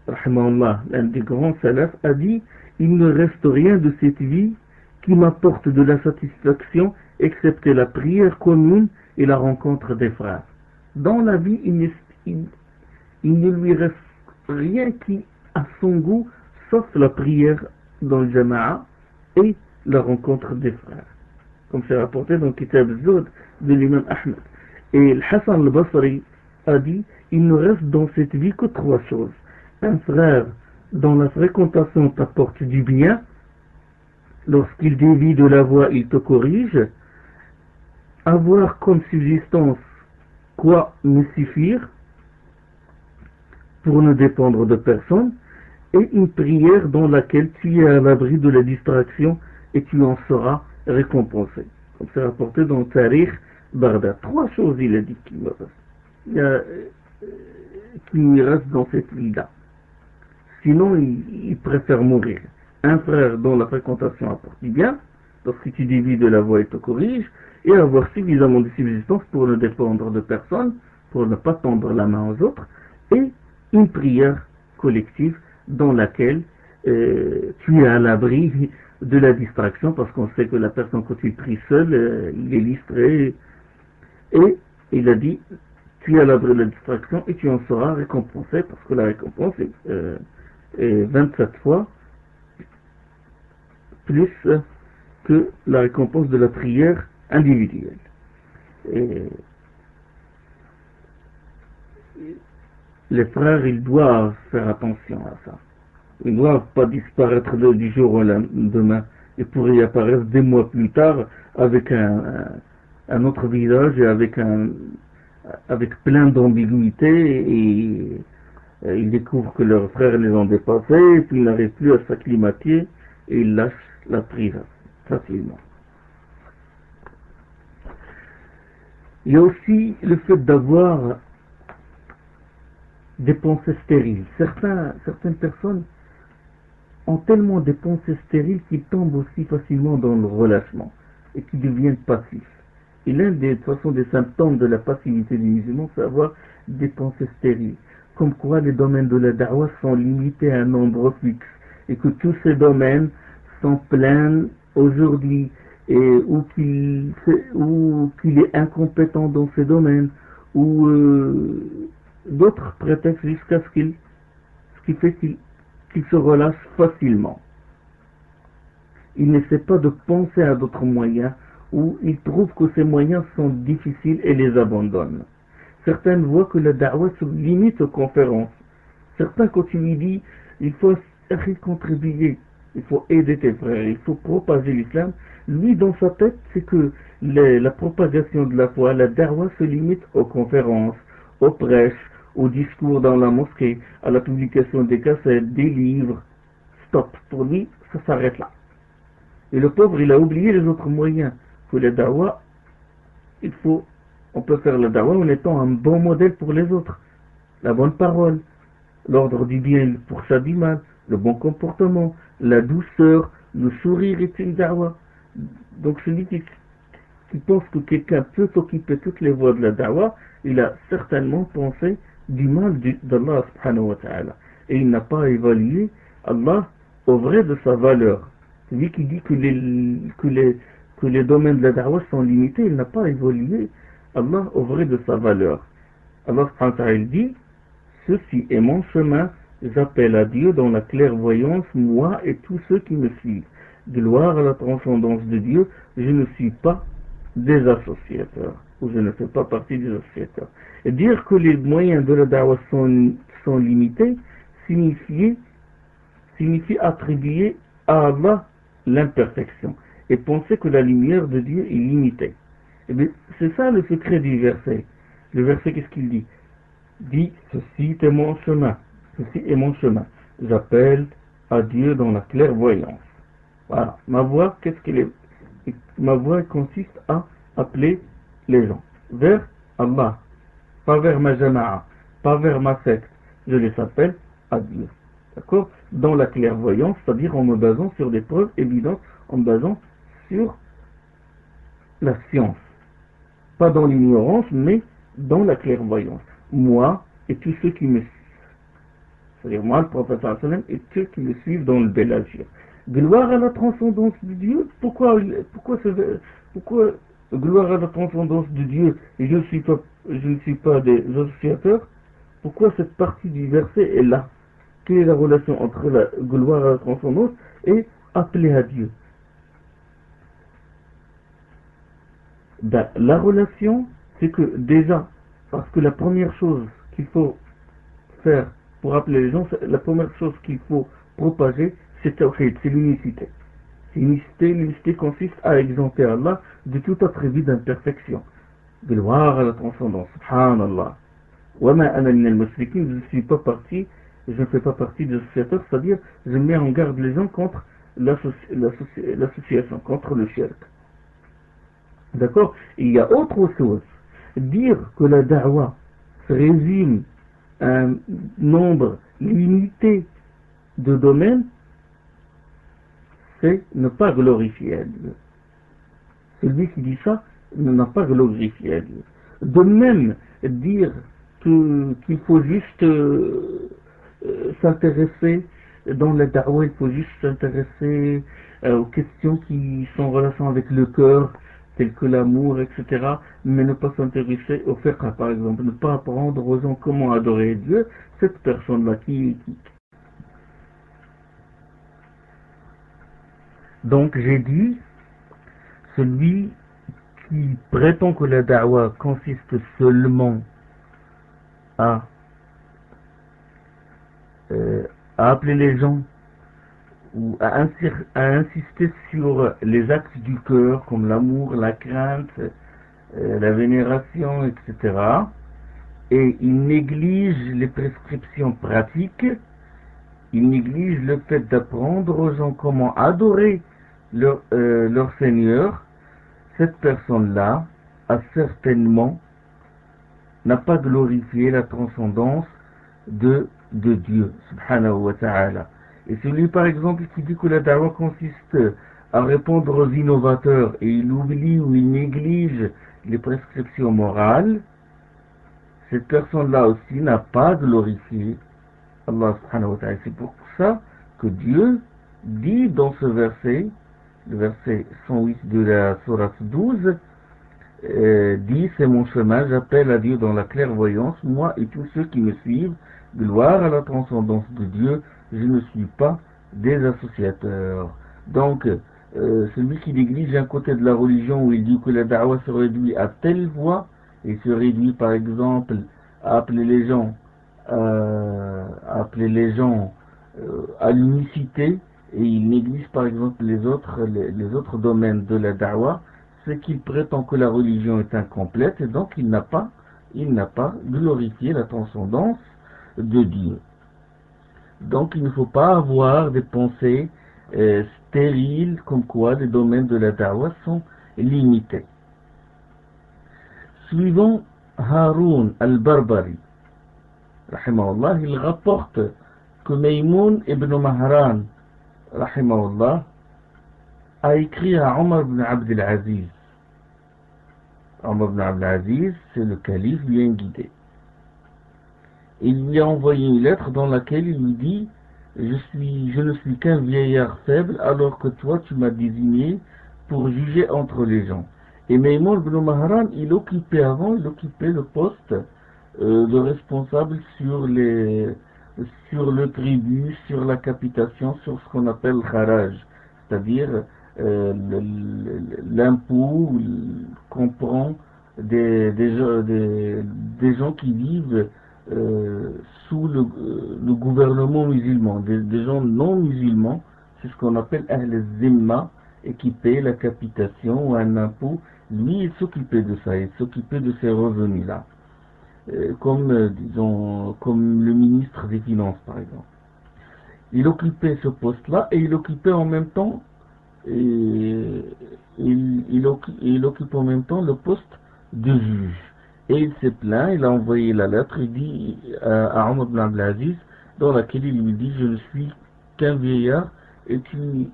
rahimahullah, l'un des grands salafs, a dit: il ne reste rien de cette vie qui m'apporte de la satisfaction, excepté la prière commune et la rencontre des frères. Dans la vie, il ne lui reste rien qui a son goût, sauf la prière dans le jama'a et la rencontre des frères. comme c'est rapporté dans Kitab al-Zuhd de l'imam Ahmed. Et Hassan al-Basri a dit, il ne reste dans cette vie que 3 choses. Un frère dont la fréquentation t'apporte du bien, lorsqu'il dévie de la voie, il te corrige, avoir comme subsistance quoi me suffire pour ne dépendre de personne, et une prière dans laquelle tu es à l'abri de la distraction et tu en seras récompensé. Comme c'est rapporté dans Tarikh Baghdad. 3 choses il a dit qu'il me reste. Qui me reste dans cette vie-là. Sinon, il préfère mourir. Un frère dont la fréquentation apporte du bien, lorsque tu dévies de la voie, il te corrige, et avoir suffisamment de subsistance pour ne dépendre de personne, pour ne pas tendre la main aux autres, et une prière collective dans laquelle tu es à l'abri de la distraction, parce qu'on sait que la personne, quand il prie seul, il est distraité, et il a dit, tu es à l'abri de la distraction et tu en seras récompensé, parce que la récompense est 27 fois plus que la récompense de la prière individuelle. Et les frères, ils doivent faire attention à ça. Ils ne doivent pas disparaître du jour au lendemain. Ils pourraient y apparaître des mois plus tard avec un autre visage et avec plein d'ambiguïté, et ils découvrent que leurs frères les ont dépassés, et puis ils n'arrivent plus à s'acclimater, et ils lâchent la prise facilement. Il y a aussi le fait d'avoir des pensées stériles. Certaines personnes ont tellement des pensées stériles qu'ils tombent aussi facilement dans le relâchement et qui deviennent passifs. Et l'un des symptômes de la passivité des musulmans, c'est avoir des pensées stériles. Comme quoi les domaines de la da'wah sont limités à un nombre fixe. Et que tous ces domaines sont pleins aujourd'hui, ou qu'il est incompétent dans ces domaines, ou d'autres prétextes jusqu'à ce qui fait qu'il se relâche facilement. Il n'essaie pas de penser à d'autres moyens, où il trouve que ces moyens sont difficiles et les abandonne. Certains voient que la da'wah se limite aux conférences. Certains, quand tu lui dis, il faut contribuer, il faut aider tes frères, il faut propager l'islam, lui dans sa tête, c'est que la propagation de la foi, la da'wah se limite aux conférences, aux prêches, aux discours dans la mosquée, à la publication des cassettes, des livres. Stop. Pour lui, ça s'arrête là. Et le pauvre, il a oublié les autres moyens. Que la da'wah, on peut faire la da'wah en étant un bon modèle pour les autres. La bonne parole, l'ordre du bien pour ça du mal, le bon comportement, la douceur, le sourire est une da'wah. Donc celui qui pense que quelqu'un peut occuper toutes les voies de la da'wah, il a certainement pensé du mal d'Allah subhanahu wa ta'ala. Et il n'a pas évalué Allah au vrai de sa valeur. Celui qui dit que les domaines de la da'wah sont limités, il n'a pas évalué Allah au vrai de sa valeur. Allah subhanahu wa ta'ala dit, ceci est mon chemin, j'appelle à Dieu dans la clairvoyance, moi et tous ceux qui me suivent. Gloire à la transcendance de Dieu, je ne suis pas des associateurs, ou je ne fais pas partie des associateurs. Et dire que les moyens de la da'wah sont limités signifie attribuer à Allah l'imperfection et penser que la lumière de Dieu est limitée. Et bien, c'est ça le secret du verset. Le verset, qu'est-ce qu'il dit? Dit, ceci est mon chemin. Ceci est mon chemin. J'appelle à Dieu dans la clairvoyance. Voilà. Ma voix, qu'est-ce qu'elle est? Ma voix consiste à appeler les gens vers Allah. Pas vers ma jama'a. Pas vers ma secte. Je les appelle à Dieu. D'accord? Dans la clairvoyance, c'est-à-dire en me basant sur des preuves évidentes, en me basant sur la science. Pas dans l'ignorance, mais dans la clairvoyance. Moi et tous ceux qui me suivent. C'est-à-dire moi, le prophète sallam, et tous ceux qui me suivent dans le bel agir. Gloire à la transcendance de Dieu. Pourquoi gloire à la transcendance de Dieu et je ne suis pas des associateurs? Pourquoi cette partie du verset est là? Quelle est la relation entre la gloire à la transcendance et appeler à Dieu? Ben, la relation, c'est que déjà, parce que la première chose qu'il faut faire pour appeler les gens, la première chose qu'il faut propager, c'est tawhid, c'est l'unicité. L'unicité consiste à exempter Allah de tout attribut d'imperfection. Gloire à la transcendance, subhanallah. Wama ana min al-mushrikin, je ne fais pas partie des associateurs, c'est-à-dire je mets en garde les gens contre l'association, contre le shirk. D'accord? Il y a autre chose. Dire que la da'wah se résume à un nombre limité de domaines, c'est ne pas glorifier à Dieu. Celui qui dit ça n'a pas glorifié à Dieu. De même, dire qu'il faut juste s'intéresser dans la da'wah, il faut juste s'intéresser aux questions qui sont en relation avec le cœur, telles que l'amour, etc., mais ne pas s'intéresser au fiqh, par exemple, ne pas apprendre aux gens comment adorer Dieu, cette personne-là Donc j'ai dit, celui qui prétend que la da'wah consiste seulement à appeler les gens ou à insister sur les actes du cœur comme l'amour, la crainte, la vénération, etc. Et il néglige les prescriptions pratiques, il néglige le fait d'apprendre aux gens comment adorer leur Seigneur. Cette personne-là n'a pas glorifié la transcendance de Dieu, subhanahu wa ta'ala. Et celui par exemple qui dit que la da'wah consiste à répondre aux innovateurs et il oublie ou il néglige les prescriptions morales, cette personne-là aussi n'a pas glorifié Allah subhanahu wa ta'ala. C'est pour ça que Dieu dit dans ce verset, le verset 108 de la sourate 12, dit c'est mon chemin, j'appelle à Dieu dans la clairvoyance, moi et tous ceux qui me suivent, gloire à la transcendance de Dieu, je ne suis pas des associateurs. Donc, celui qui néglige un côté de la religion où il dit que la da'wah se réduit à telle voie, et se réduit par exemple à appeler les gens à l'unicité, et il néglige par exemple les autres domaines de la da'wah, c'est qu'il prétend que la religion est incomplète, et donc il n'a pas glorifié la transcendance de Dieu. Donc il ne faut pas avoir des pensées stériles comme quoi les domaines de la da'wah sont limités. Suivant Haroun al-Barbari, rahimahullah, il rapporte que Maymoun ibn Mahran, rahimahullah, a écrit à Omar ibn Abd al-Aziz. Omar ibn Abd al-Aziz, c'est le calife bien guidé. Il lui a envoyé une lettre dans laquelle il lui dit je ne suis qu'un vieillard faible alors que toi tu m'as désigné pour juger entre les gens. Et Maymoun ibn Mahran, il occupait le poste de responsable sur le tribut, sur la capitation, sur ce qu'on appelle kharaj, c'est-à-dire l'impôt qu'on prend des gens qui vivent sous le gouvernement musulman, des gens non musulmans, c'est ce qu'on appelle Ahl Zimma, et qui paient la capitation ou un impôt. Lui, il s'occupait de ça, il s'occupait de ces revenus-là, comme le ministre des Finances, par exemple. Il occupait ce poste-là, et il occupait en même temps il occupe en même temps le poste de juge. Et il s'est plaint, il a envoyé la lettre, il dit à Omar ibn Abd al-Aziz, dans laquelle il lui dit je ne suis qu'un vieillard, et tu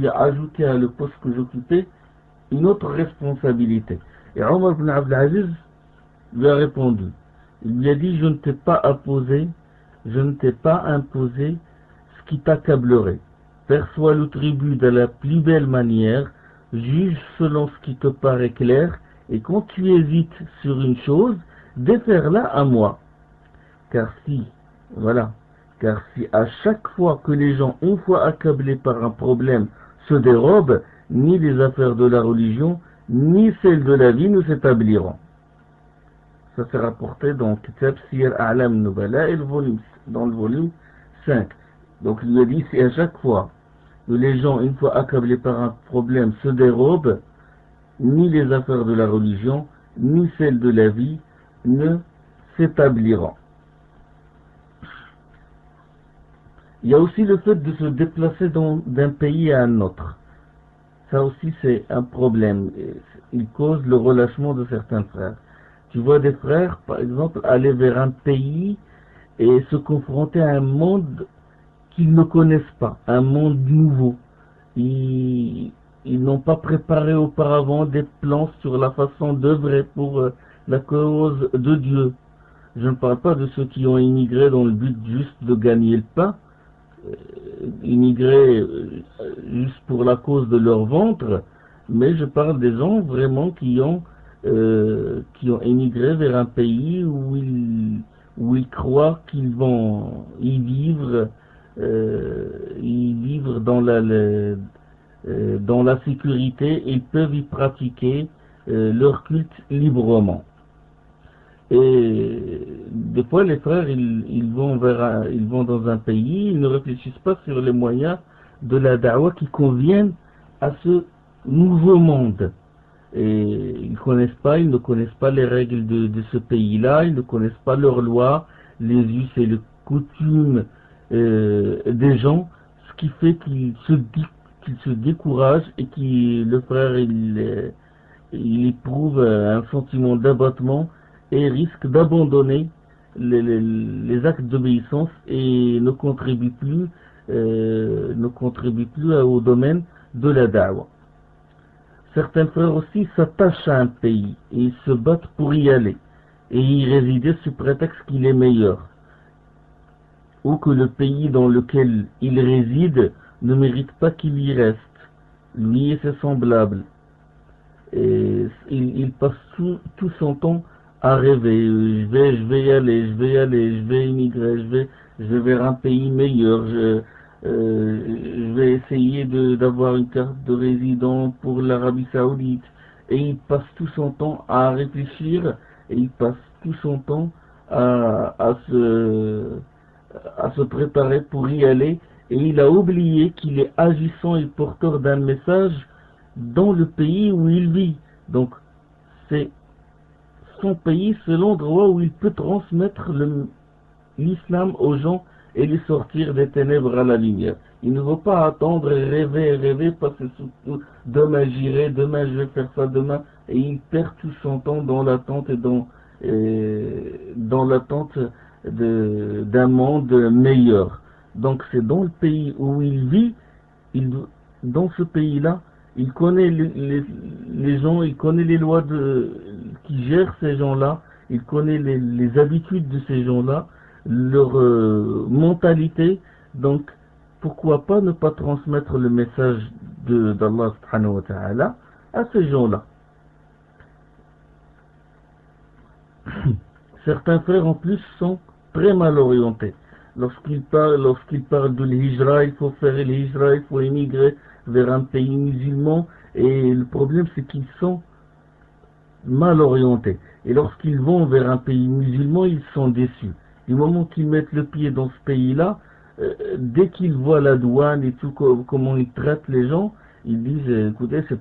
as ajouté à le poste que j'occupais une autre responsabilité. Et Omar ibn Abd al-Aziz lui a répondu, il lui a dit je ne t'ai pas imposé ce qui t'accablerait. Perçois le tribut de la plus belle manière, juge selon ce qui te paraît clair, et quand tu hésites sur une chose, défère-la à moi. Car si à chaque fois que les gens, une fois accablés par un problème, se dérobent, ni les affaires de la religion, ni celles de la vie ne s'établiront. Ça s'est rapporté dans Kitab Siyar A'lam Nubala et dans le volume 5. Donc il nous dit, si à chaque fois que les gens, une fois accablés par un problème, se dérobent, ni les affaires de la religion, ni celles de la vie ne s'établiront. Il y a aussi le fait de se déplacer d'un pays à un autre. Ça aussi c'est un problème. Il cause le relâchement de certains frères. Tu vois des frères, par exemple, aller vers un pays et se confronter à un monde qu'ils ne connaissent pas, un monde nouveau. Ils n'ont pas préparé auparavant des plans sur la façon d'œuvrer pour la cause de Dieu. Je ne parle pas de ceux qui ont immigré dans le but juste de gagner le pain, immigré juste pour la cause de leur ventre, mais je parle des gens vraiment qui ont émigré vers un pays où ils croient qu'ils vont y vivre dans la sécurité, ils peuvent y pratiquer leur culte librement. Et des fois les frères ils vont dans un pays, ils ne réfléchissent pas sur les moyens de la da'wah qui conviennent à ce nouveau monde. Et ils ne connaissent pas les règles de ce pays-là, ils ne connaissent pas leurs lois, les us et les coutumes des gens, ce qui fait qu'ils se découragent et le frère il éprouve un sentiment d'abattement et risque d'abandonner les actes d'obéissance et ne contribue plus au domaine de la da'wah. Certains frères aussi s'attachent à un pays et ils se battent pour y aller et y résider sous prétexte qu'il est meilleur, ou que le pays dans lequel il réside ne mérite pas qu'il y reste, lui et ses semblables. Et il passe tout son temps à rêver, je vais y aller, je vais émigrer, je vais vers un pays meilleur, je vais essayer d'avoir une carte de résident pour l'Arabie Saoudite. Et il passe tout son temps à réfléchir, et il passe tout son temps à se préparer pour y aller, et il a oublié qu'il est agissant et porteur d'un message dans le pays où il vit. Donc c'est son pays, c'est l'endroit où il peut transmettre l'islam aux gens et les sortir des ténèbres à la lumière. Il ne veut pas attendre et rêver, passer surtout demain j'irai, demain je vais faire ça, demain, et il perd tout son temps dans l'attente dans l'attente d'un monde meilleur. Donc c'est dans le pays où il vit, dans ce pays-là, il connaît les gens, il connaît les lois qui gèrent ces gens-là, il connaît les habitudes de ces gens-là, leur mentalité. Donc pourquoi pas ne pas transmettre le message d'Allah subhanahu wa ta'ala à ces gens-là. Certains frères en plus sont très mal orientés. Lorsqu'ils parlent de l'hijra, il faut faire l'hijra, il faut émigrer vers un pays musulman, et le problème c'est qu'ils sont mal orientés. Et lorsqu'ils vont vers un pays musulman, ils sont déçus. Du moment qu'ils mettent le pied dans ce pays-là, dès qu'ils voient la douane et tout, comment ils traitent les gens, ils disent écoutez, ce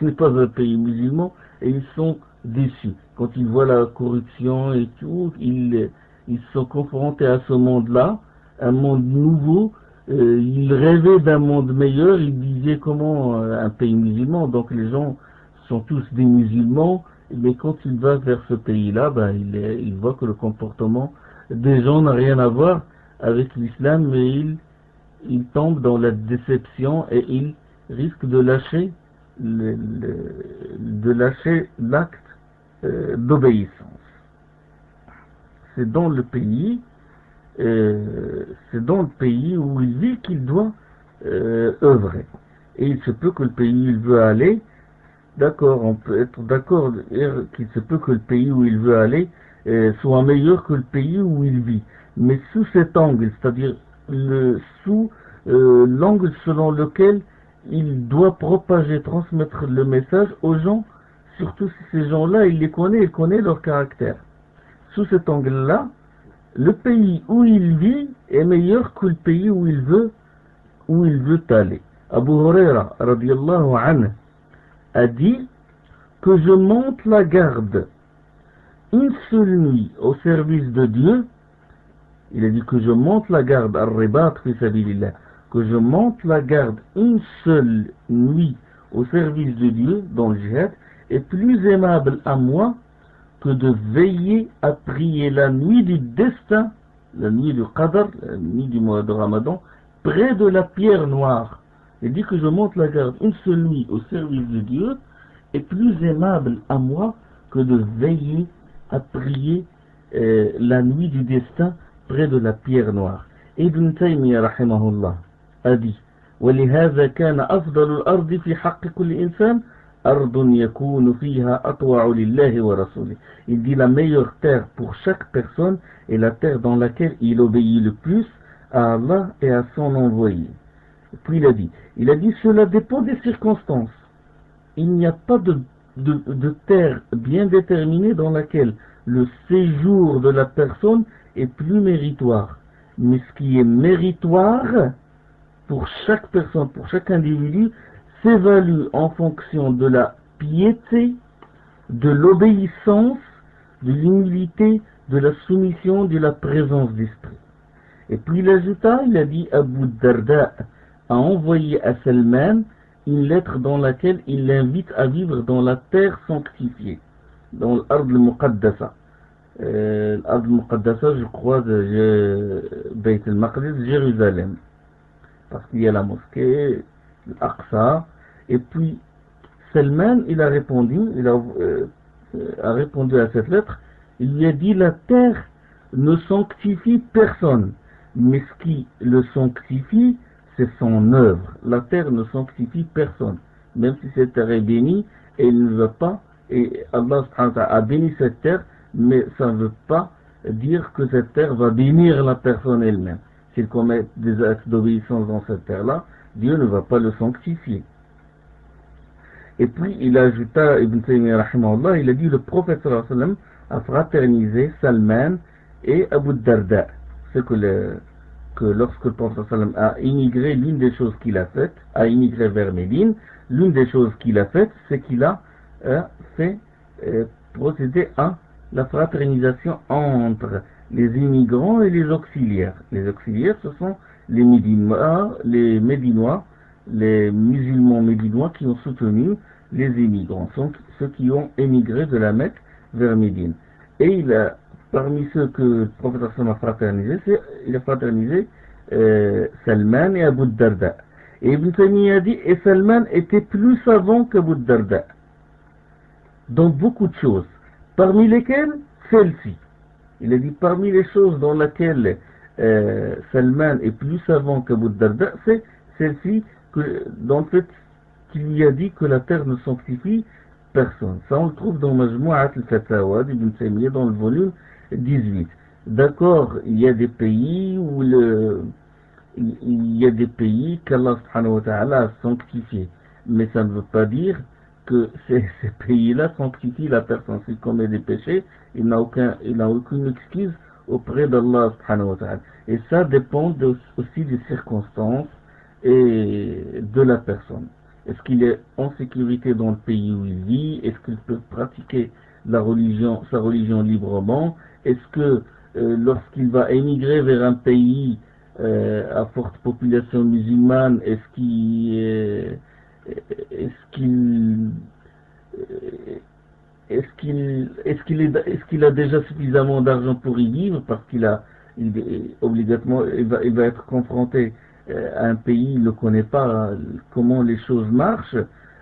n'est pas un pays musulman, et ils sont déçus. Quand ils voient la corruption et tout, ils sont confrontés à ce monde-là, un monde nouveau. Ils rêvaient d'un monde meilleur, ils disaient comment un pays musulman, donc les gens sont tous des musulmans, mais quand il va vers ce pays-là, il voit que le comportement des gens n'a rien à voir avec l'islam, mais il tombe dans la déception et il risque de lâcher l'acte d'obéissance. C'est dans le pays où il vit qu'il doit œuvrer. Et il se peut que le pays où il veut aller, d'accord, on peut être d'accord qu'il se peut que le pays où il veut aller soit meilleur que le pays où il vit. Mais sous cet angle, c'est-à-dire sous l'angle selon lequel il doit transmettre le message aux gens surtout si ces gens-là, il connaît leur caractère. Sous cet angle-là, le pays où il vit est meilleur que le pays où il veut aller. Abu Huraira, radiyallahu anhu, a dit que je monte la garde une seule nuit au service de Dieu. Il a dit que je monte la garde, al-ribat fi sabilillah, que je monte la garde une seule nuit au service de Dieu dans le djihad est plus aimable à moi que de veiller à prier la nuit du destin, la nuit du Qadr, la nuit du mois de Ramadan, près de la pierre noire. Il dit que je monte la garde une seule nuit au service de Dieu est plus aimable à moi que de veiller à prier la nuit du destin près de la pierre noire. Ibn Taymiyyah rahimahullah a dit ولهذا كان أفضل الأرض في حق كل إنسان أرض يكون فيها أطوع لله ورسوله. Il dit la meilleure terre pour chaque personne est la terre dans laquelle il obéit le plus à Allah et à son envoyé. Puis il a dit cela dépend des circonstances. Il n'y a pas de terre bien déterminée dans laquelle le séjour de la personne est plus méritoire. Mais ce qui est méritoire pour chaque personne, pour chaque individu, s'évalue en fonction de la piété, de l'obéissance, de l'humilité, de la soumission, de la présence d'esprit. Et puis il ajouta, il a dit Abu Darda a envoyé à Salman une lettre dans laquelle il l'invite à vivre dans la terre sanctifiée, dans l'Ard al-Muqaddasa. L'Ard al-Muqaddasa, je crois, de Bayt al-Maqdis, Jérusalem. Parce qu'il y a la mosquée, l'Aqsa, et puis Salman, il a répondu à cette lettre, il lui a dit la terre ne sanctifie personne, mais ce qui le sanctifie, c'est son œuvre. La terre ne sanctifie personne, même si cette terre est bénie, et il ne veut pas, et Allah a béni cette terre, mais ça ne veut pas dire que cette terre va bénir la personne elle-même. S'il commet des actes d'obéissance dans cette terre-là, Dieu ne va pas le sanctifier. Et puis il ajouta, Ibn Taymiyyah rahimahullah, il a dit le prophète sallallahu alayhi wa sallam a fraternisé Salman et Abu Darda. C'est que lorsque le prophète sallallahu alayhi wa sallam a immigré, l'une des choses qu'il a faites, a immigré vers Médine, l'une des choses qu'il a faites, c'est qu'il a fait procéder à la fraternisation entre les immigrants et les auxiliaires. Les auxiliaires, ce sont les Médinois, les musulmans médinois qui ont soutenu les immigrants, ceux qui ont émigré de la Mecque vers Médine. Et parmi ceux que le prophète a fraternisé, il a fraternisé Salman et Abu Darda. Et Ibn Taymiyyah a dit, et Salman était plus savant qu'Abu Darda dans beaucoup de choses, parmi lesquelles celle-ci. Il a dit parmi les choses dans lesquelles Salman est plus savant qu'Abu Darda, c'est celle-ci, dans le fait qu'il lui a dit que la terre ne sanctifie personne. Ça on le trouve dans Majmou'at al-Fatawa d'Ibn Taymiyyah dans le volume 18. D'accord, il y a des pays où qu'Allah subhanahu wa ta'ala a sanctifié, mais ça ne veut pas dire que ces pays-là sanctifient la personne. S'il commet des péchés, il n'a aucune excuse auprès d'Allah subhanahu wa ta'ala. Et ça dépend aussi des circonstances et de la personne. Est-ce qu'il est en sécurité dans le pays où il vit? Est-ce qu'il peut pratiquer sa religion librement? Est-ce que lorsqu'il va émigrer vers un pays à forte population musulmane, est-ce qu'il a déjà suffisamment d'argent pour y vivre, parce obligatoirement il va être confronté à un pays, il ne connaît pas comment les choses marchent,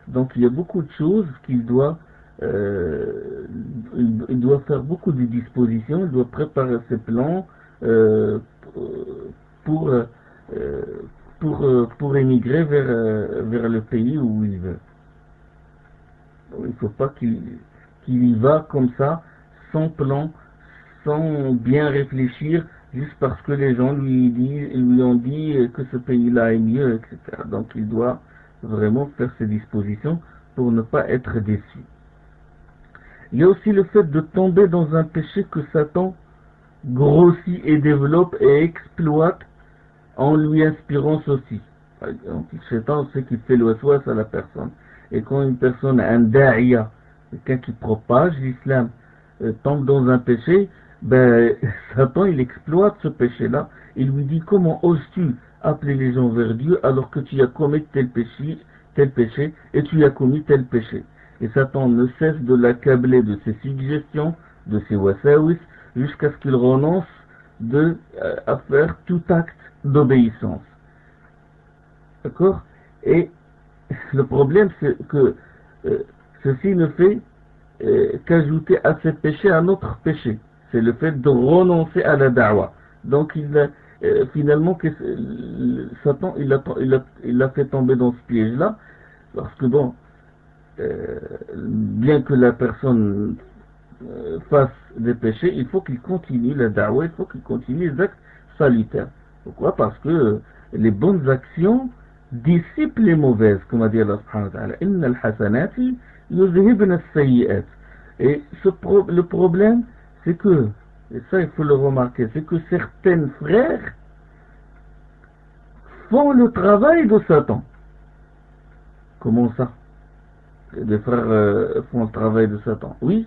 donc il y a beaucoup de choses qu'il doit il doit faire beaucoup de dispositions, il doit préparer ses plans pour émigrer vers le pays où il veut. Donc, il ne faut pas qu'il y va comme ça, sans plan, sans bien réfléchir, juste parce que les gens lui ont dit que ce pays-là est mieux, etc. Donc il doit vraiment faire ses dispositions pour ne pas être déçu. Il y a aussi le fait de tomber dans un péché que Satan grossit et développe et exploite en lui inspirant ceci. Par exemple, Satan sait qu'il fait le waswas à la personne. Et quand une personne, un da'iya, quelqu'un qui propage l'islam, tombe dans un péché, ben, Satan il exploite ce péché-là. Il lui dit comment oses-tu appeler les gens vers Dieu alors que tu as commis tel péché et tu as commis tel péché. Et Satan ne cesse de l'accabler de ses suggestions, de ses wasawis, jusqu'à ce qu'il renonce à faire tout acte d'obéissance. D'accord? Et le problème, c'est que ceci ne fait qu'ajouter à ces péchés un autre péché. C'est le fait de renoncer à la da'wa. Donc, finalement, Satan, il a fait tomber dans ce piège-là, parce que bon, bien que la personne fasse des péchés, il faut qu'il continue la da'wa, il faut qu'il continue les actes salutaires. Pourquoi? Parce que les bonnes actions dissipent les mauvaises, comme a dit Allah subhanahu wa ta'ala. Inna al-hasanati yuzhibna as-sayyi'at. Et le problème, c'est que, et ça il faut le remarquer, c'est que certains frères font le travail de Satan. Comment ça? Les frères font le travail de Satan. Oui,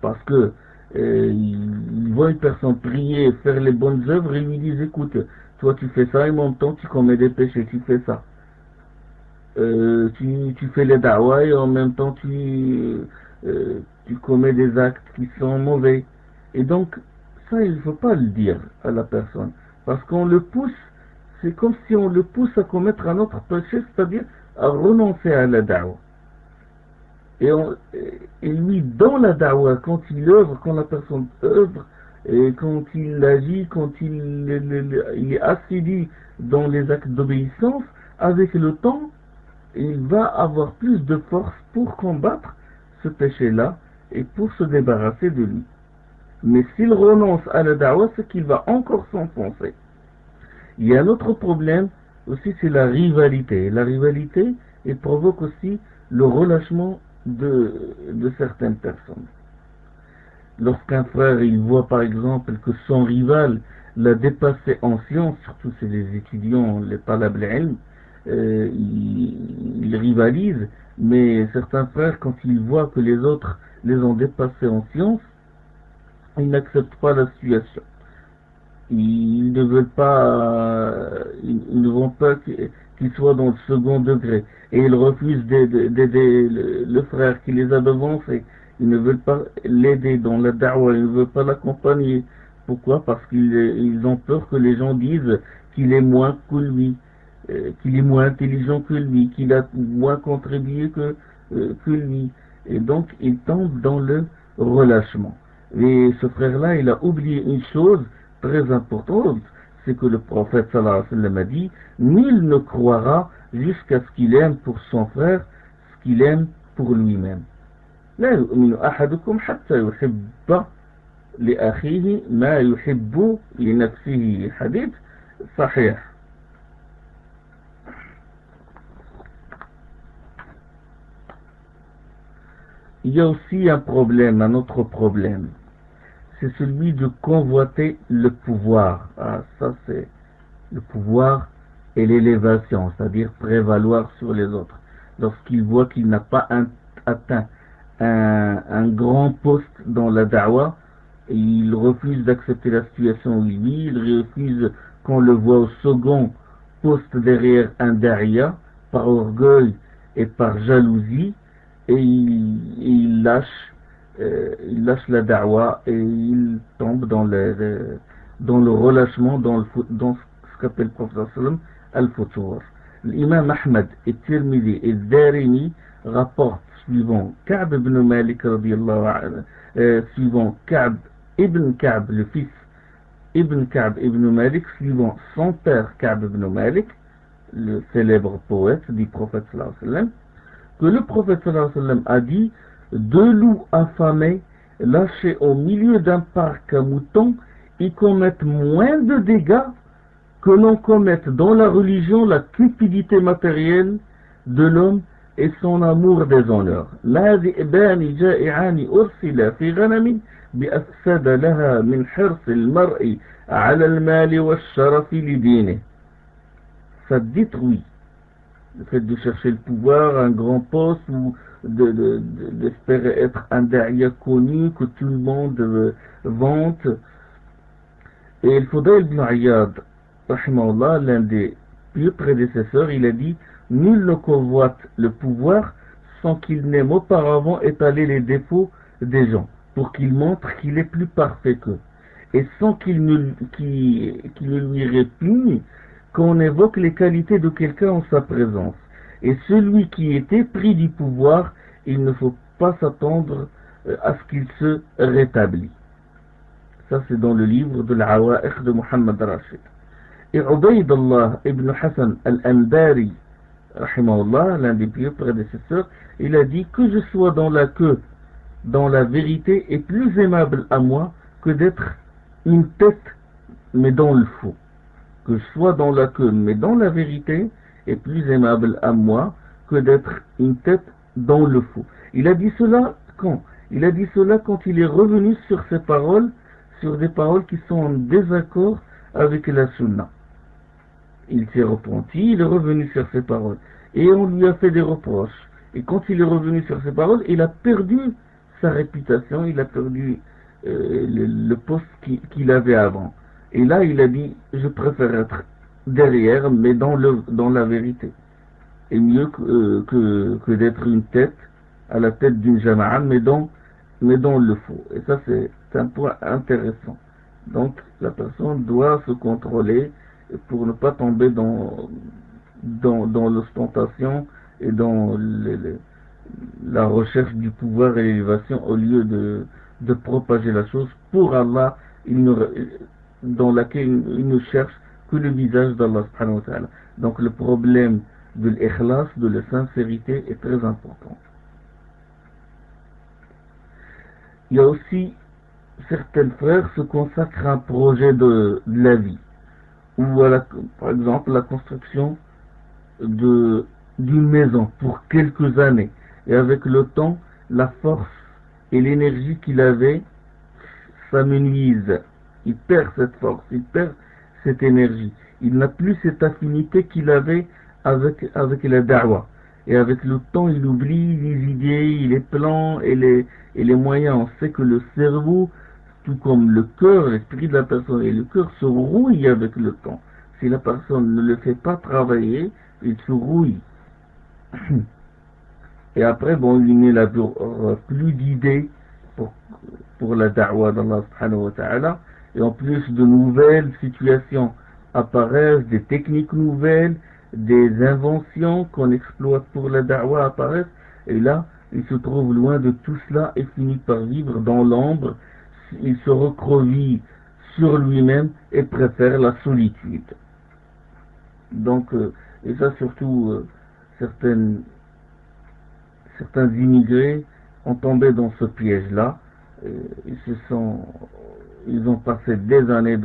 parce que ils voient une personne prier, faire les bonnes œuvres, et ils lui disent, écoute, toi tu fais ça, et en même temps tu commets des péchés, tu fais ça. Tu fais les da'wa, et en même temps tu commets des actes qui sont mauvais. Et donc, ça il ne faut pas le dire à la personne. Parce qu'on le pousse, c'est comme si on le pousse à commettre un autre péché, c'est-à-dire à renoncer à la da'wa. Et lui, dans la da'wa, quand il œuvre, quand la personne œuvre, et quand il agit, quand il est assidu dans les actes d'obéissance, avec le temps, il va avoir plus de force pour combattre ce péché-là et pour se débarrasser de lui. Mais s'il renonce à la da'wa, c'est qu'il va encore s'enfoncer. Il y a un autre problème aussi, c'est la rivalité. La rivalité, elle provoque aussi le relâchement de certaines personnes. Lorsqu'un frère il voit par exemple que son rival l'a dépassé en science, surtout c'est les étudiants, les talab al-ilm, ils rivalisent, mais certains frères quand ils voient que les autres les ont dépassés en science, ils n'acceptent pas la situation. Ils ne veulent pas, ils ne vont pas qu'ils soient dans le second degré. Et ils refusent d'aider le frère qui les a devancés. Ils ne veulent pas l'aider dans la da'wa, ils ne veulent pas l'accompagner. Pourquoi? Parce qu'ils ont peur que les gens disent qu'il est moins que lui, qu'il est moins intelligent que lui, qu'il a moins contribué que lui. Et donc, ils tombent dans le relâchement. Et ce frère-là, il a oublié une chose très importante, c'est que le prophète sallallahu alayhi wa sallam a dit, nul ne croira jusqu'à ce qu'il aime pour son frère ce qu'il aime pour lui-même. لا يؤمن أحدكم حتى يحب لأخيه ما يحب لنفسه. حديث صحيح. Il y a aussi un problème, un autre problème. C'est celui de convoiter le pouvoir. Ah, ça c'est le pouvoir et l'élévation, c'est-à-dire prévaloir sur les autres. Lorsqu'il voit qu'il n'a pas atteint un grand poste dans la da'wa, il refuse d'accepter la situation où il refuse qu'on le voit au second poste derrière un da'iya, par orgueil et par jalousie, et il lâche la da'wa et il tombe dans le relâchement, dans ce qu'appelle le prophète sallam al-futur. L'imam Ahmad et Tirmidhi et Darimi rapportent suivant Ka'b ibn Malik radiyallahu anhu, suivant Ka'b ibn Ka'b, le fils Ibn Ka'b ibn Malik, suivant son père Ka'b ibn Malik, le célèbre poète du prophète sallallahu alayhi wa sallam, que le prophète sallallahu alayhi wa sallam a dit: deux loups affamés lâchés au milieu d'un parc à moutons, ils commettent moins de dégâts que l'on commette dans la religion la cupidité matérielle de l'homme et son amour des honneurs. ما ذئبان جائعان أرسلا في غنم بأفسد لها من حرص المرء على المال والشرف لدينه. Ça détruit le fait de chercher le pouvoir, un grand poste, ou d'espérer être un da'iya connu, que tout le monde vante. Et il Fudayl ibn Iyad, rahimahullah, l'un des pieux prédécesseurs, il a dit: nul ne convoite le pouvoir sans qu'il n'ait auparavant étalé les défauts des gens, pour qu'il montre qu'il est plus parfait qu'eux, et sans qu'il ne lui répugne qu'on évoque les qualités de quelqu'un en sa présence. Et celui qui est épris du pouvoir, il ne faut pas s'attendre à ce qu'il se rétablisse. Ça, c'est dans le livre de l'Awa'ikh de Muhammad Rashid. Et Ubaydullah ibn Hassan al-Anbari, rahimahullah, l'un des pieux prédécesseurs, il a dit: que je sois dans la queue, dans la vérité, est plus aimable à moi que d'être une tête, mais dans le faux. Que je sois dans la queue, mais dans la vérité, est plus aimable à moi que d'être une tête dans le faux. Il a dit cela quand? Il a dit cela quand il est revenu sur ses paroles, sur des paroles qui sont en désaccord avec la sunna. Il s'est repenti, il est revenu sur ses paroles, et on lui a fait des reproches. Et quand il est revenu sur ses paroles, il a perdu sa réputation, il a perdu le poste qu'il avait avant. Et là, il a dit: je préfère être derrière, mais dans la vérité. Et mieux que d'être une tête, à la tête d'une jama'a, mais dans le faux. Et ça, c'est un point intéressant. Donc, la personne doit se contrôler pour ne pas tomber dans l'ostentation et dans la recherche du pouvoir et l'élévation, au lieu de propager la chose pour Allah, dans laquelle il ne cherche que le visage d'Allah subhanahu wa ta'ala. Donc le problème de l'ikhlas, de la sincérité, est très important. Il y a aussi certains frères se consacrent à un projet de la vie, ou par exemple la construction d'une maison pour quelques années, et avec le temps, la force et l'énergie qu'il avait s'amenuisent. Il perd cette force, il perd cette énergie. Il n'a plus cette affinité qu'il avait avec la da'wah. Et avec le temps, il oublie les idées, les plans et les moyens. On sait que le cerveau, tout comme le cœur, l'esprit de la personne et le cœur, se rouillent avec le temps. Si la personne ne le fait pas travailler, il se rouille. Et après, il n'aura plus d'idées pour la da'wah d'Allah subhanahu wa ta'ala. Et en plus, de nouvelles situations apparaissent, des techniques nouvelles, des inventions qu'on exploite pour la da'wah apparaissent. Et là, il se trouve loin de tout cela et finit par vivre dans l'ombre. Il se recroqueville sur lui-même et préfère la solitude. Donc, et ça surtout, certains immigrés ont tombé dans ce piège-là. Ils ont passé des années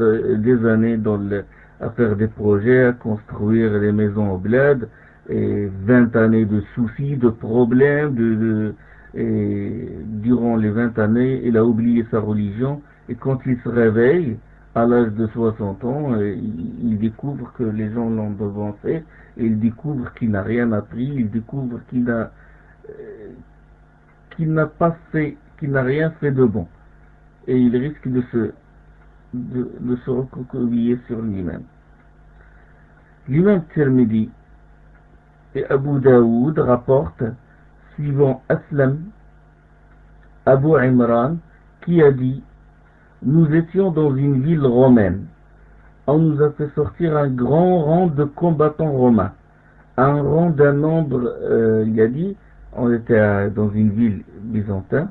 à faire des projets, à construire des maisons au bled, et 20 années de soucis, de problèmes, et durant les 20 années, il a oublié sa religion, et quand il se réveille, à l'âge de 60 ans, il découvre que les gens l'ont devancé, et il découvre qu'il n'a rien appris, il découvre qu'il n'a rien fait de bon. Et il risque de se recroqueviller sur lui-même. L'imam Tirmidhi et Abu Daoud rapportent, suivant Aslam, Abu Imran, qui a dit: nous étions dans une ville romaine. On nous a fait sortir un grand rang de combattants romains. Un rang d'un nombre, il a dit, on était dans une ville byzantine,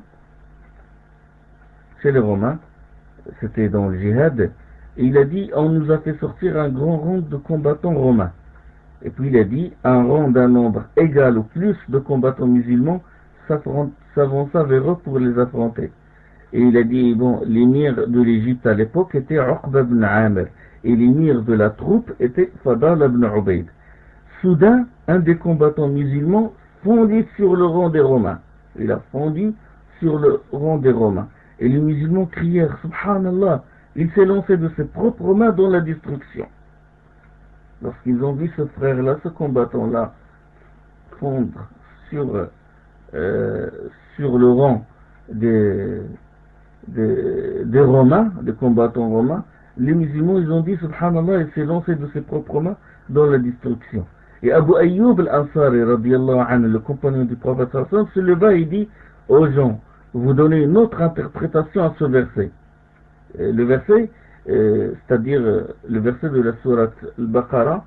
chez les Romains, c'était dans le djihad, et il a dit: on nous a fait sortir un grand rang de combattants romains. Et puis il a dit: un rang d'un nombre égal ou plus de combattants musulmans s'avança vers eux pour les affronter. Et il a dit, l'émir de l'Égypte à l'époque était Uqba ibn Amir, et l'émir de la troupe était Fadal ibn Ubayd. Soudain, un des combattants musulmans fondu sur le rang des Romains. Il a fondu sur le rang des Romains. Et les musulmans crièrent, subhanallah, il s'est lancé de ses propres mains dans la destruction. Lorsqu'ils ont vu ce frère-là, ce combattant-là, fondre sur le rang des Romains, des combattants romains, les musulmans, ils ont dit, subhanallah, il s'est lancé de ses propres mains dans la destruction. Et Abu Ayyub al-Ansari, radiyallahu anhu, le compagnon du prophète sallallahu alayhi wa sallam, se leva et dit aux gens, vous donnez une autre interprétation à ce verset. Le verset, c'est-à-dire le verset de la sourate al-Baqarah,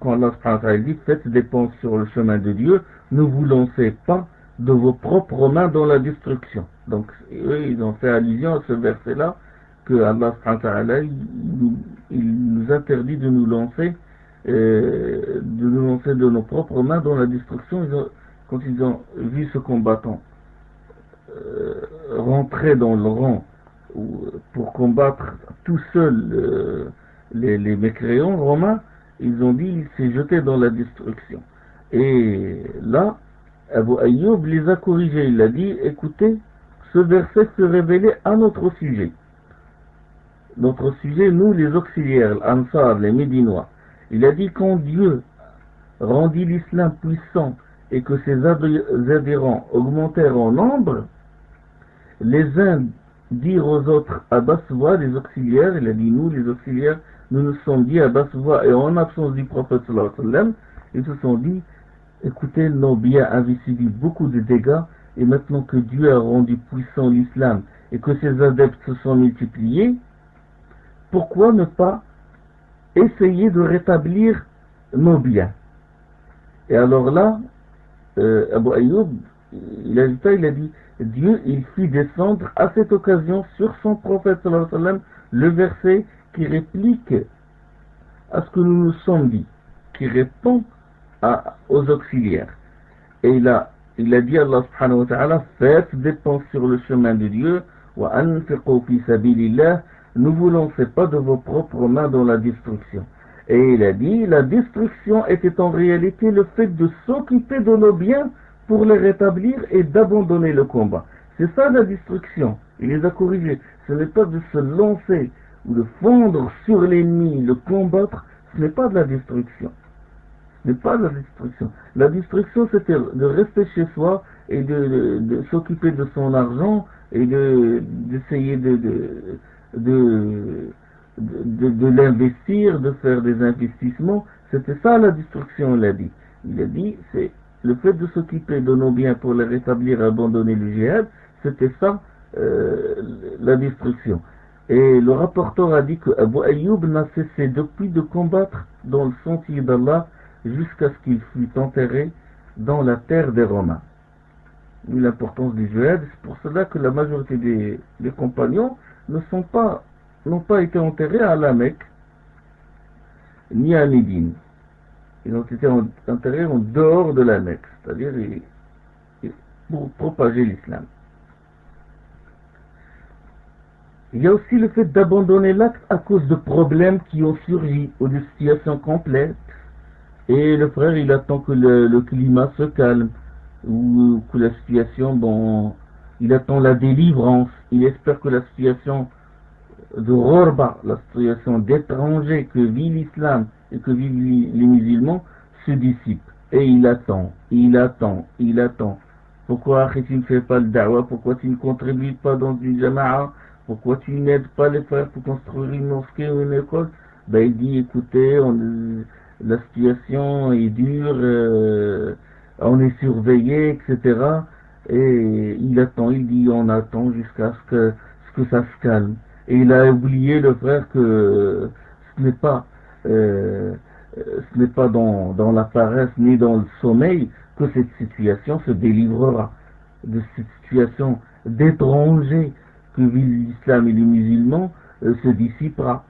quand Allah subhanahu wa ta'ala dit, faites dépenses sur le chemin de Dieu, ne vous lancez pas de vos propres mains dans la destruction. Donc, eux, ils ont fait allusion à ce verset-là, que Allah subhanahu wa ta'ala, il nous interdit de nous lancer de nos propres mains dans la destruction. Quand ils ont vu ce combattant rentrer dans le rang pour combattre tout seul les mécréants romains, ils ont dit il s'est jeté dans la destruction. Et là, Abu Ayyub les a corrigés. Il a dit, écoutez, ce verset se révélait à notre sujet. Notre sujet, nous les auxiliaires, l'Ansar, les Médinois. Il a dit quand Dieu rendit l'islam puissant et que ses adhérents augmentèrent en nombre, les uns dirent aux autres à basse voix, les auxiliaires, il a dit nous les auxiliaires, nous nous sommes dit à basse voix et en absence du prophète sallallahu alayhi wa sallam, ils se sont dit, écoutez, nos biens avaient subi beaucoup de dégâts et maintenant que Dieu a rendu puissant l'islam et que ses adeptes se sont multipliés, pourquoi ne pas essayer de rétablir nos biens? Et alors là, Abu Ayyub, il a dit, Dieu, il fit descendre à cette occasion sur son prophète sallallahu alayhi wa sallam le verset qui réplique à ce que nous nous sommes dit, qui répond aux auxiliaires. Et il a dit à Allah subhanahu wa ta'ala, faites dépenses sur le chemin de Dieu, wa anfiqu fi sabilillah, ne vous lancez pas de vos propres mains dans la destruction. Et il a dit, la destruction était en réalité le fait de s'occuper de nos biens pour les rétablir et d'abandonner le combat. C'est ça la destruction. Il les a corrigés. Ce n'est pas de se lancer ou de fondre sur l'ennemi, le combattre, ce n'est pas de la destruction. Ce n'est pas de la destruction. La destruction, c'était de rester chez soi et de s'occuper de son argent et d'essayer de l'investir, de faire des investissements. C'était ça la destruction, il a dit. Il a dit, c'est le fait de s'occuper de nos biens pour les rétablir et abandonner le djihad, c'était ça la destruction. Et le rapporteur a dit que Abu Ayyub n'a cessé depuis de combattre dans le sentier d'Allah jusqu'à ce qu'il fût enterré dans la terre des Romains. L'importance du djihad, c'est pour cela que la majorité des compagnons n'ont pas été enterrés à la Mecque ni à Médine. Ils ont été enterrés en dehors de la Mecque, c'est-à-dire pour propager l'islam. Il y a aussi le fait d'abandonner l'acte à cause de problèmes qui ont surgi ou de situations complètes. Et le frère, il attend que le climat se calme ou que la situation, il attend la délivrance. Il espère que la situation de Rorba, la situation d'étranger que vit l'islam et que vivent les musulmans, se dissipe. Et il attend. Pourquoi tu ne fais pas le da'wah? Pourquoi tu ne contribues pas dans une jama'a? Pourquoi tu n'aides pas les frères pour construire une mosquée ou une école? Il dit, écoutez, la situation est dure, on est surveillé, etc. Et il attend, il dit, on attend jusqu'à ce que ça se calme. Et il a oublié, le frère, que ce n'est pas dans la paresse ni dans le sommeil que cette situation se délivrera. De cette situation d'étranger que vivent l'islam et les musulmans se dissipera.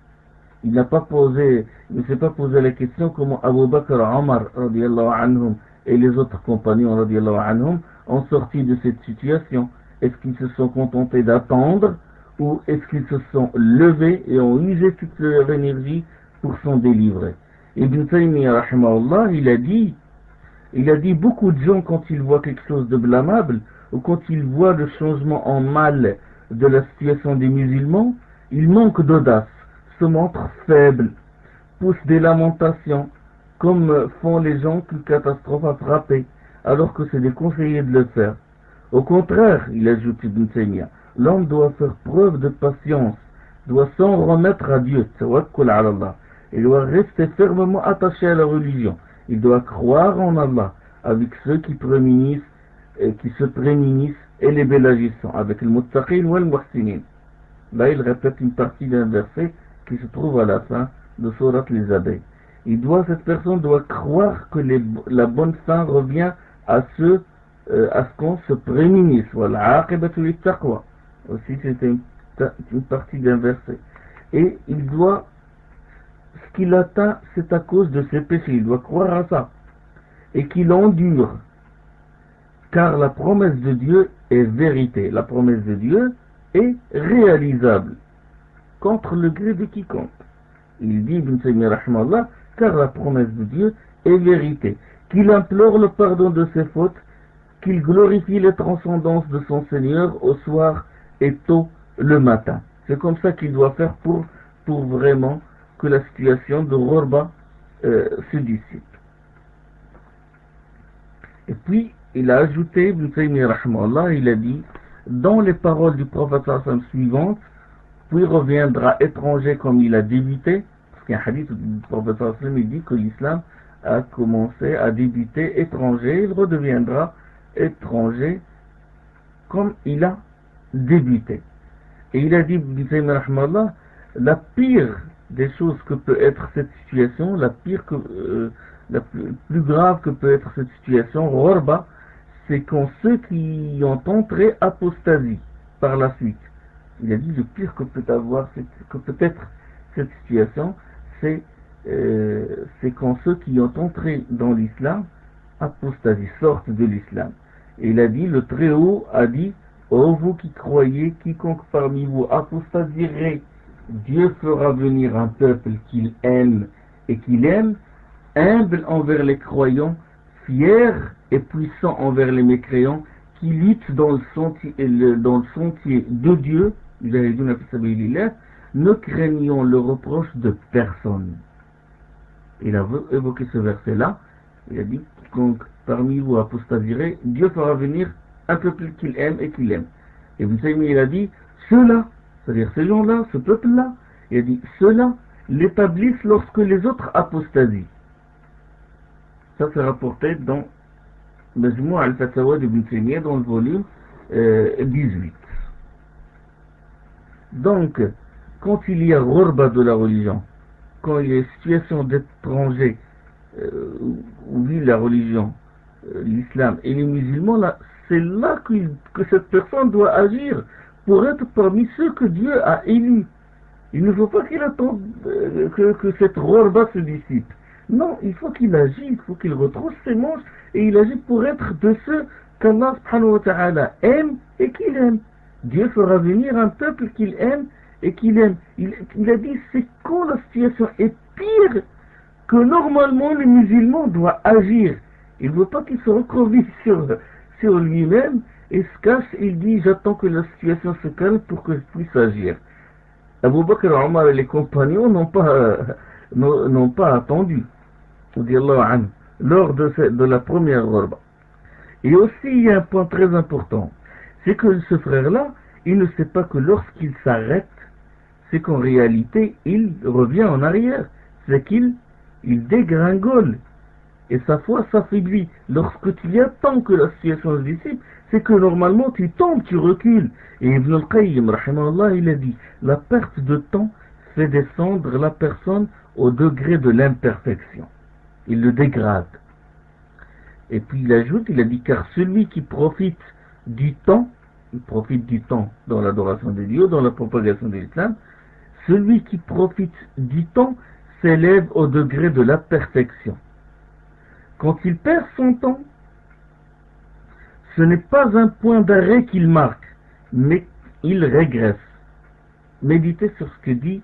Il ne s'est pas posé la question comment Abu Bakr, Omar radiallahu anhum, et les autres compagnons radiallahu anhum ont sorti de cette situation. Est-ce qu'ils se sont contentés d'attendre ou est-ce qu'ils se sont levés et ont usé toute leur énergie pour s'en délivrer? Ibn Taymiyyah rahimahullah, il a dit Il a dit beaucoup de gens, quand ils voient quelque chose de blâmable, ou quand ils voient le changement en mal de la situation des musulmans, ils manquent d'audace, se montrent faibles, poussent des lamentations, comme font les gens qu'une catastrophe a frappé, alors que c'est déconseillé de le faire. Au contraire, il ajoute Ibn Taymiyyah, l'homme doit faire preuve de patience, doit s'en remettre à Dieu, tawakkul ala Allah. Il doit rester fermement attaché à la religion. Il doit croire en Allah, avec ceux qui se prémunissent et les bel-agissants, avec le muttaqin ou le muhsinin. Là, il répète une partie d'un verset qui se trouve à la fin de Surat les abeilles. Cette personne doit croire que la bonne fin revient à ce qu'on se prémunisse. Voilà, aqibatu lit-taqwa. Aussi, c'était une partie d'un verset. Et il doit, ce qu'il atteint, c'est à cause de ses péchés. Il doit croire à ça. Et qu'il endure. Car la promesse de Dieu est vérité. La promesse de Dieu est réalisable. Contre le gré de quiconque. Il dit, Ibn Taymiyyah rahmallah, car la promesse de Dieu est vérité. Qu'il implore le pardon de ses fautes, qu'il glorifie les transcendances de son Seigneur au soir et tôt le matin. C'est comme ça qu'il doit faire pour vraiment que la situation de Ghurba se dissipe. Et puis, il a ajouté, Ibn Taymiyyah rahmallah, il a dit, dans les paroles du prophète suivantes, puis reviendra étranger comme il a débuté, parce qu'il y a un hadith du prophète il dit que l'islam a commencé à débuter étranger, il redeviendra étranger comme il a débuté. Et il a dit, la pire des choses que peut être cette situation, la plus grave que peut être cette situation, Ghurba, c'est quand ceux qui ont entré apostasie par la suite. Il a dit le pire que peut être cette situation, c'est quand ceux qui ont entré dans l'islam apostasie, sortent de l'islam. Et il a dit, le Très-Haut a dit, ô vous qui croyez, quiconque parmi vous apostasierait, Dieu fera venir un peuple qu'il aime et qu'il aime, humble envers les croyants, fier et puissant envers les mécréants, qui luttent dans le sentier de Dieu, ne craignons le reproche de personne. Il a évoqué ce verset-là, il a dit, quiconque parmi vous apostasierait, Dieu fera venir un peuple qu'il aime et qu'il aime. Et vous savez, il a dit, ceux-là, c'est-à-dire ces gens-là, ce peuple-là, il a dit, ceux-là l'établissent lorsque les autres apostasient. Ça c'est rapporté dans Majmou' al-Fatawa d'Ibn Taymiyyah dans le volume 18. Donc, quand il y a Ghurba de la religion, quand il y a une situation d'étranger où vit la religion, l'islam et les musulmans, là, c'est là que cette personne doit agir pour être parmi ceux que Dieu a élus. Il ne faut pas qu'il attende que cette Ghurba se dissipe. Non, il faut qu'il agisse, il faut qu'il retrouve ses manches et il agit pour être de ceux qu'Allah subhanahu wa ta'ala aime et qu'il aime. Dieu fera venir un peuple qu'il aime et qu'il aime. Il a dit, c'est quand la situation est pire que normalement le musulman doit agir. Il ne veut pas qu'il se recroqueville sur lui-même et se cache. Il dit, j'attends que la situation se calme pour que je puisse agir. Abu Bakr, Omar et les compagnons n'ont pas attendu lors de la première Ghurba. Et aussi, il y a un point très important, c'est que ce frère-là, il ne sait pas que lorsqu'il s'arrête, c'est qu'en réalité, il revient en arrière, c'est qu'il dégringole, et sa foi s'affaiblit. Lorsque tu attends que la situation se dissipe, c'est que normalement tu tombes, tu recules. Et Ibn al-Qayyim, rahimahullah, il a dit, la perte de temps fait descendre la personne au degré de l'imperfection. Il le dégrade. Et puis il ajoute, il a dit, car celui qui profite du temps, il profite du temps dans l'adoration de Dieu, dans la propagation de l'islam, celui qui profite du temps s'élève au degré de la perfection. Quand il perd son temps, ce n'est pas un point d'arrêt qu'il marque, mais il régresse. Méditez sur ce que dit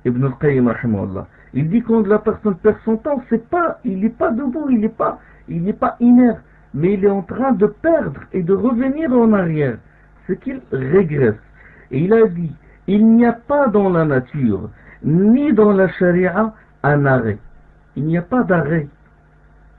Ibn al-Qayyim rahimahullah. Il dit quand la personne perd son temps, il n'est pas debout, il n'est pas inerte, mais il est en train de perdre et de revenir en arrière. C'est qu'il régresse. Et il a dit, il n'y a pas dans la nature, ni dans la charia, un arrêt. Il n'y a pas d'arrêt.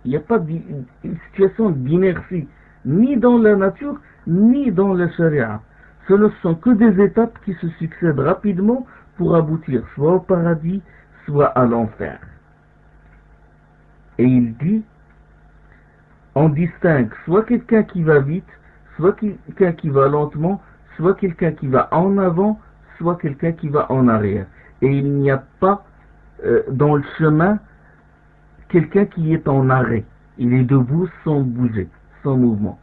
Il n'y a pas une situation d'inertie, ni dans la nature, ni dans la charia. Ce ne sont que des étapes qui se succèdent rapidement pour aboutir soit au paradis, soit à l'enfer. Et il dit, on distingue soit quelqu'un qui va vite, soit quelqu'un qui va lentement, soit quelqu'un qui va en avant, soit quelqu'un qui va en arrière. Et il n'y a pas dans le chemin quelqu'un qui est en arrêt. Il est debout sans bouger, sans mouvement.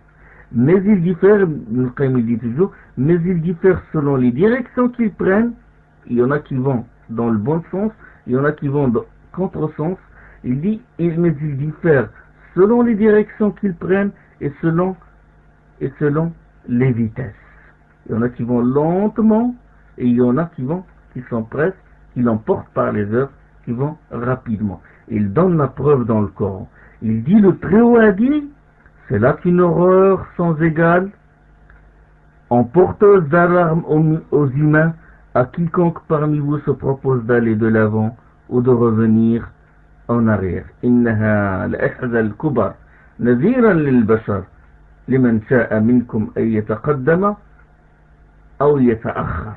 Mais il diffère, il dit toujours, mais il diffère selon les directions qu'ils prennent. Il y en a qui vont dans le bon sens, il y en a qui vont dans le contresens. Il dit, mais il diffère selon les directions qu'ils prennent et selon les vitesses. Il y en a qui vont lentement et il y en a qui sont prêts, qui l'emportent par les œuvres, qui vont rapidement. Il donne la preuve dans le Coran. Il dit, le Très-Haut a dit, c'est là qu'une horreur sans égale, en porteuse d'alarme aux humains, à quiconque parmi vous se propose d'aller de l'avant ou de revenir en arrière. إنها لإحدى الكبر نذيرا للبشر لمن شاء منكم أن يتقدم أو يتأخر.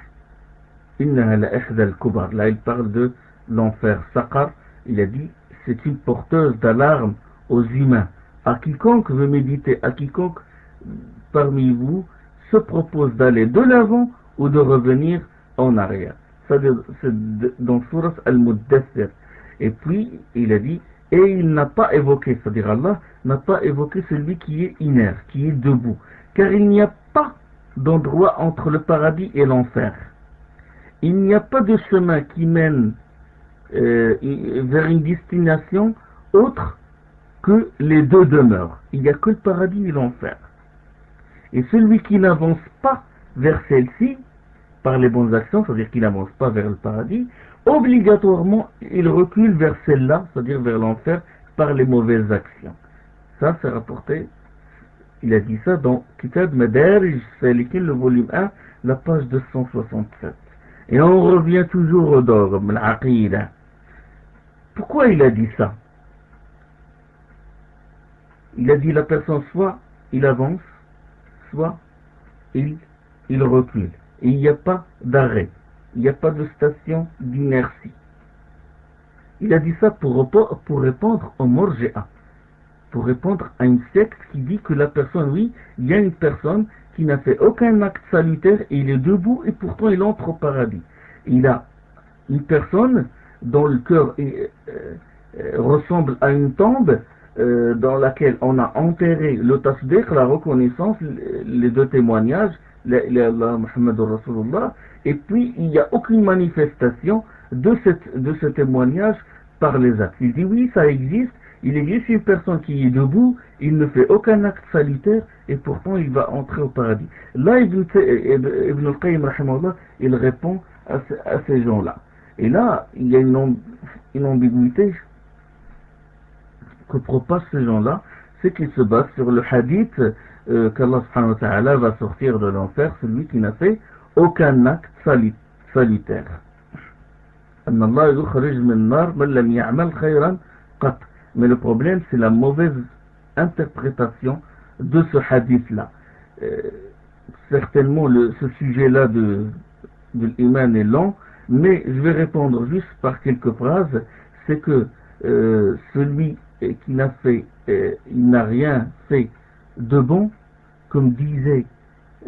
إنها لإحدى الكبر. Là il parle de l'enfer Saqar. Il a dit c'est une porteuse d'alarme aux humains. À quiconque veut méditer, à quiconque parmi vous se propose d'aller de l'avant ou de revenir en arrière. Ça c'est dans Surat Al-Muddathir. Et puis il a dit, et il n'a pas évoqué, c'est-à-dire Allah n'a pas évoqué celui qui est inerte, qui est debout, car il n'y a pas d'endroit entre le paradis et l'enfer. Il n'y a pas de chemin qui mène vers une destination autre que les deux demeures. Il n'y a que le paradis et l'enfer. Et celui qui n'avance pas vers celle-ci, par les bonnes actions, c'est-à-dire qu'il n'avance pas vers le paradis, obligatoirement il recule vers celle-là, c'est-à-dire vers l'enfer, par les mauvaises actions. Ça, c'est rapporté, il a dit ça dans Kitab Madarij Salikin, le volume 1, la page 267. Et on revient toujours au dogme, l'aqida. Pourquoi il a dit ça? Il a dit la personne soit il avance, soit il recule. Et il n'y a pas d'arrêt, il n'y a pas de station d'inertie. Il a dit ça pour répondre au Murji'a, pour répondre à une secte qui dit que la personne, oui, il y a une personne qui n'a fait aucun acte salutaire et il est debout et pourtant il entre au paradis. Il a une personne dont le cœur ressemble à une tombe dans laquelle on a enterré le tasbih, la reconnaissance, les deux témoignages, la Muhammadur Rasulullah, et puis il n'y a aucune manifestation de ce témoignage par les actes. Il dit oui, ça existe, il existe une personne qui est debout, il ne fait aucun acte salutaire et pourtant il va entrer au paradis. Là, Ibn al-Qayyim, rahimahullah, il répond à ces gens-là. Et là, il y a une ambiguïté que proposent ces gens-là, c'est qu'ils se basent sur le hadith qu'Allah subhanahu wa ta'ala va sortir de l'enfer celui qui n'a fait aucun acte salutaire. Mais le problème, c'est la mauvaise interprétation de ce hadith-là. Certainement, ce sujet-là de l'iman est long, mais je vais répondre juste par quelques phrases. C'est que celui qui n'a rien fait de bon, comme disait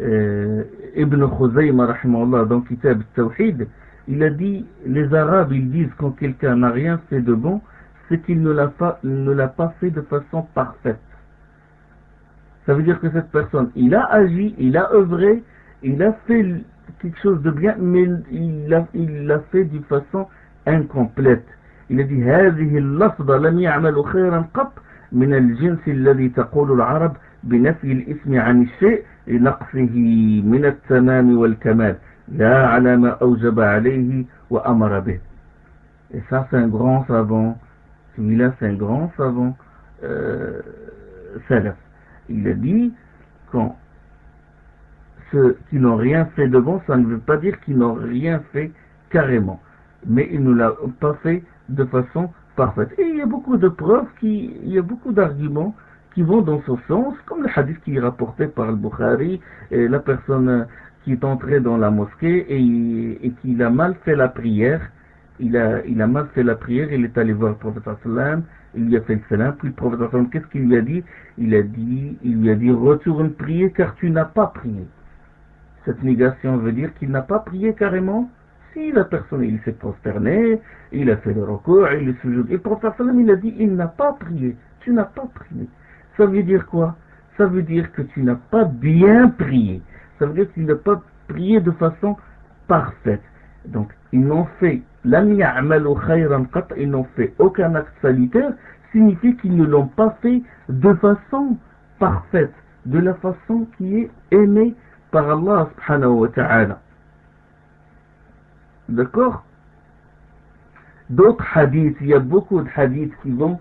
Ibn Khuzayma rahimahullah dans Kitab al-Tawhid, il a dit, les Arabes ils disent quand quelqu'un n'a rien fait de bon, c'est qu'il ne l'a pas fait de façon parfaite. Ça veut dire que cette personne, il a agi, il a œuvré, il a fait quelque chose de bien, mais il l'a fait d'une façon incomplète. Il a dit هذه اللفظة لم يعمل خيرا قط من الجنس الذي تقول العرب بنفي الاسم عن الشيء لنقصه من التمام والكمال لا على ما أوجب عليه وأمر به. Et ça, c'est un grand savant. Celui-là, c'est un grand savant salaf. Il a dit, quand ceux qui n'ont rien fait de bon, ça ne veut pas dire qu'ils n'ont rien fait carrément. Mais ils ne l'ont pas fait de façon parfaite. Et il y a beaucoup de preuves, il y a beaucoup d'arguments qui vont dans ce sens, comme le hadith qui est rapporté par le Bukhari, et la personne qui est entrée dans la mosquée et qui a mal fait la prière. Il a mal fait la prière, il est allé voir le prophète sallam, il lui a fait le salam, puis le prophète sallam, qu'est-ce qu'il lui a dit? Il lui a dit, retourne prier car tu n'as pas prié. Cette négation veut dire qu'il n'a pas prié carrément. Si la personne, il s'est prosterné, il a fait le recours, il est sujoud. Et le prophète sallam, il a dit, il n'a pas prié, tu n'as pas prié. Ça veut dire quoi? Ça veut dire que tu n'as pas bien prié. Ça veut dire que tu n'as pas prié de façon parfaite. Donc, ils n'ont fait, ils n'ont fait aucun acte salutaire, signifie qu'ils ne l'ont pas fait de façon parfaite, de la façon qui est aimée par Allah subhanahu wa ta'ala. D'accord? D'autres hadiths, il y a beaucoup de hadiths qui vont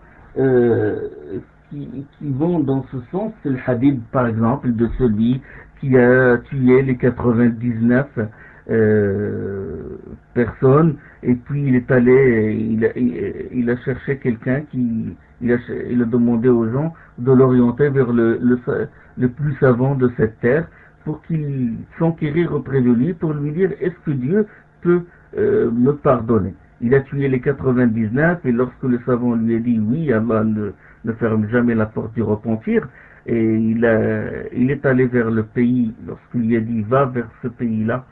dans ce sens. C'est le hadith, par exemple, de celui qui a tué les 99 personnes, et puis il est allé, il a cherché quelqu'un il a demandé aux gens de l'orienter vers le plus savant de cette terre, pour qu'il s'enquérir auprès de lui, pour lui dire, est-ce que Dieu peut me pardonner? Il a tué les 99, et lorsque le savant lui a dit, oui, Allah ne ferme jamais la porte du repentir, et il est allé vers le pays, lorsqu'il lui a dit, va vers ce pays-là,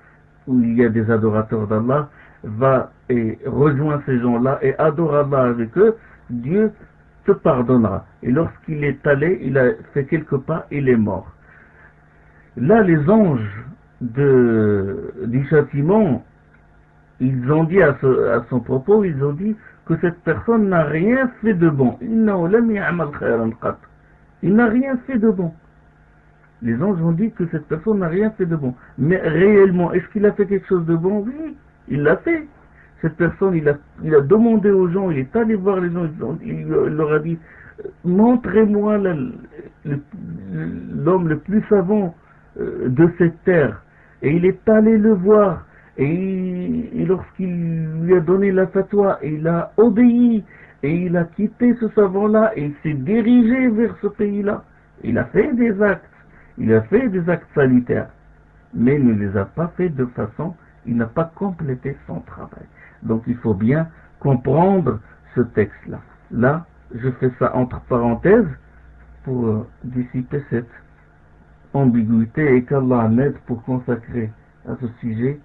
où il y a des adorateurs d'Allah, va et rejoins ces gens-là et adore Allah avec eux, Dieu te pardonnera. Et lorsqu'il est allé, il a fait quelques pas, il est mort. Là, les anges du châtiment, ils ont dit à son propos, ils ont dit que cette personne n'a rien fait de bon. Il n'a rien fait de bon. Les anges ont dit que cette personne n'a rien fait de bon. Mais réellement, est-ce qu'il a fait quelque chose de bon? Oui, il l'a fait. Cette personne, il a demandé aux gens, il est allé voir les gens, il leur a dit, montrez-moi l'homme le plus savant de cette terre. Et il est allé le voir. Et lorsqu'il lui a donné la fatwa, il a obéi. Et il a quitté ce savant-là et il s'est dirigé vers ce pays-là. Il a fait des actes. Il a fait des actes salutaires, mais il ne les a pas fait de façon, il n'a pas complété son travail. Donc il faut bien comprendre ce texte-là. Là, je fais ça entre parenthèses pour dissiper cette ambiguïté et qu'Allah m'aide pour consacrer à ce sujet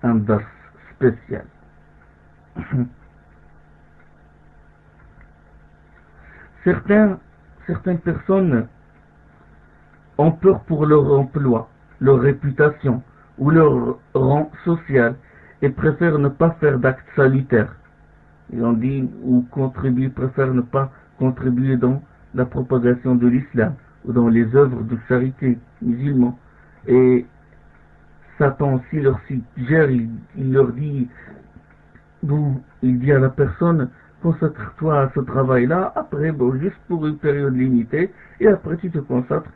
un dars spécial. Certaines personnes ont peur pour leur emploi, leur réputation ou leur rang social et préfèrent ne pas faire d'actes salutaires. Ils ont dit préfèrent ne pas contribuer dans la propagation de l'islam ou dans les œuvres de charité musulmans. Et Satan aussi leur suggère, il leur dit, il dit à la personne, consacre-toi à ce travail-là, après, juste pour une période limitée, et après tu te consacres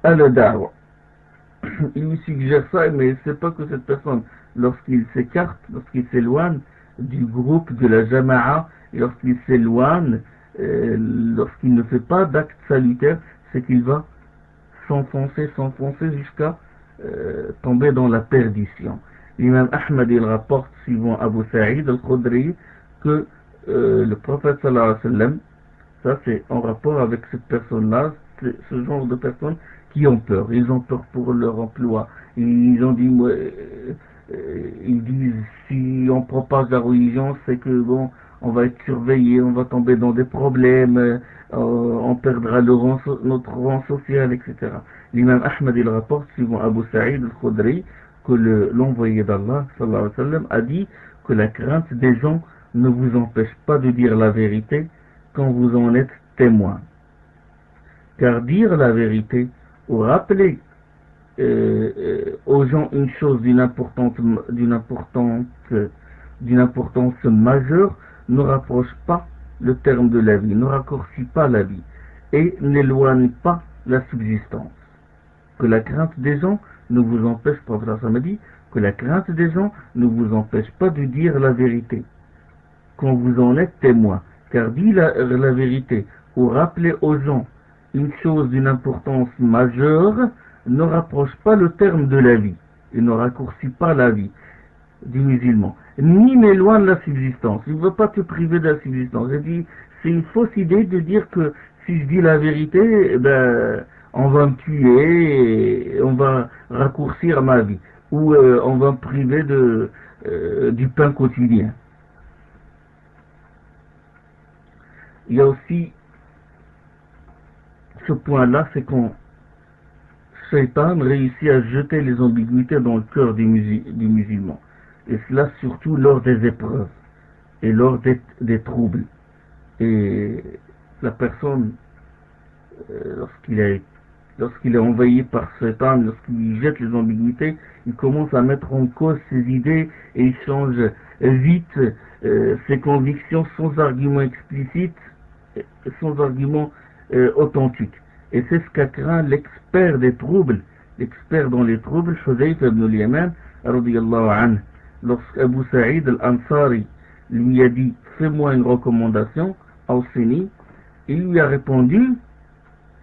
à la da'wa. Il lui suggère ça, mais c'est pas que cette personne, lorsqu'il s'écarte, lorsqu'il s'éloigne du groupe de la jama'a, et lorsqu'il s'éloigne, lorsqu'il ne fait pas d'acte salutaire, c'est qu'il va s'enfoncer jusqu'à tomber dans la perdition. L'imam Ahmad il rapporte, suivant Abu Sa'id al-Khudri, que le prophète sallallahu alayhi wa sallam, ça c'est en rapport avec cette personne-là, ce genre de personnes qui ont peur. Ils ont peur pour leur emploi. Ils ont dit, ils disent, si on propage la religion, c'est que on va être surveillé, on va tomber dans des problèmes, on perdra notre rang social, etc. L'imam Ahmad il rapporte, suivant Abu Sa'id al-Khudri, que l'envoyé d'Allah, sallallahu alayhi wa sallam, a dit que la crainte des gens ne vous empêche pas de dire la vérité quand vous en êtes témoin. Car dire la vérité ou rappeler aux gens une chose d'une importance majeure ne rapproche pas le terme de la vie, ne raccourcit pas la vie et n'éloigne pas la subsistance. Que la crainte des gens ne vous empêche, le prophète m'a dit, que la crainte des gens ne vous empêche pas de dire la vérité quand vous en êtes témoin. Car dire la vérité ou rappeler aux gens une chose d'une importance majeure ne rapproche pas le terme de la vie et ne raccourcit pas la vie du musulman, ni n'éloigne la subsistance. Il ne veut pas te priver de la subsistance. Il dit, c'est une fausse idée de dire que si je dis la vérité, on va me tuer, et on va raccourcir ma vie, ou on va me priver du pain quotidien. Il y a aussi ce point-là, c'est quand Shaitan réussit à jeter les ambiguïtés dans le cœur du musulman. Et cela surtout lors des épreuves et lors des troubles. Et la personne, lorsqu'il est envahi par Shaitan, lorsqu'il jette les ambiguïtés, il commence à mettre en cause ses idées et il change vite ses convictions sans argument explicite, sans argument authentique. Et c'est ce qu'a craint l'expert des troubles, l'expert dans les troubles, Hudayf ibn al-Yaman, radiyallahu anhu. Lorsqu'Abu Sa'id al-Ansari lui a dit « Fais-moi une recommandation, Awsini », il lui a répondu,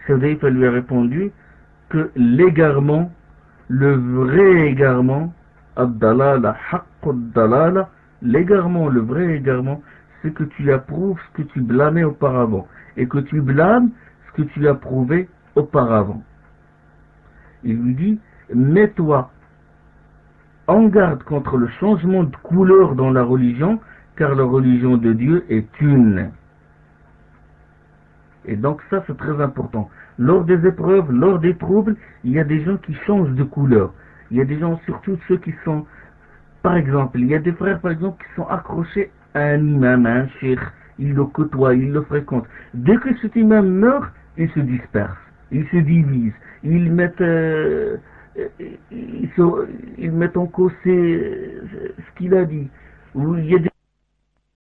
Hudayf lui a répondu que l'égarement, le vrai égarement, ad-dalala, haqq ad-dalala, l'égarement, le vrai égarement, c'est que tu approuves ce que tu blâmais auparavant et que tu blâmes ce que tu as prouvé auparavant. Il lui dit, mets-toi en garde contre le changement de couleur dans la religion, car la religion de Dieu est une. Et donc ça c'est très important. Lors des épreuves, lors des troubles, il y a des gens qui changent de couleur. Il y a des gens, surtout ceux qui sont, par exemple, il y a des frères par exemple qui sont accrochés à un imam, à un cheikh, ils le côtoient, ils le fréquentent. Dès que cet imam meurt, ils se dispersent, ils se divisent, ils mettent en cause ce qu'il a dit. Ou il y a des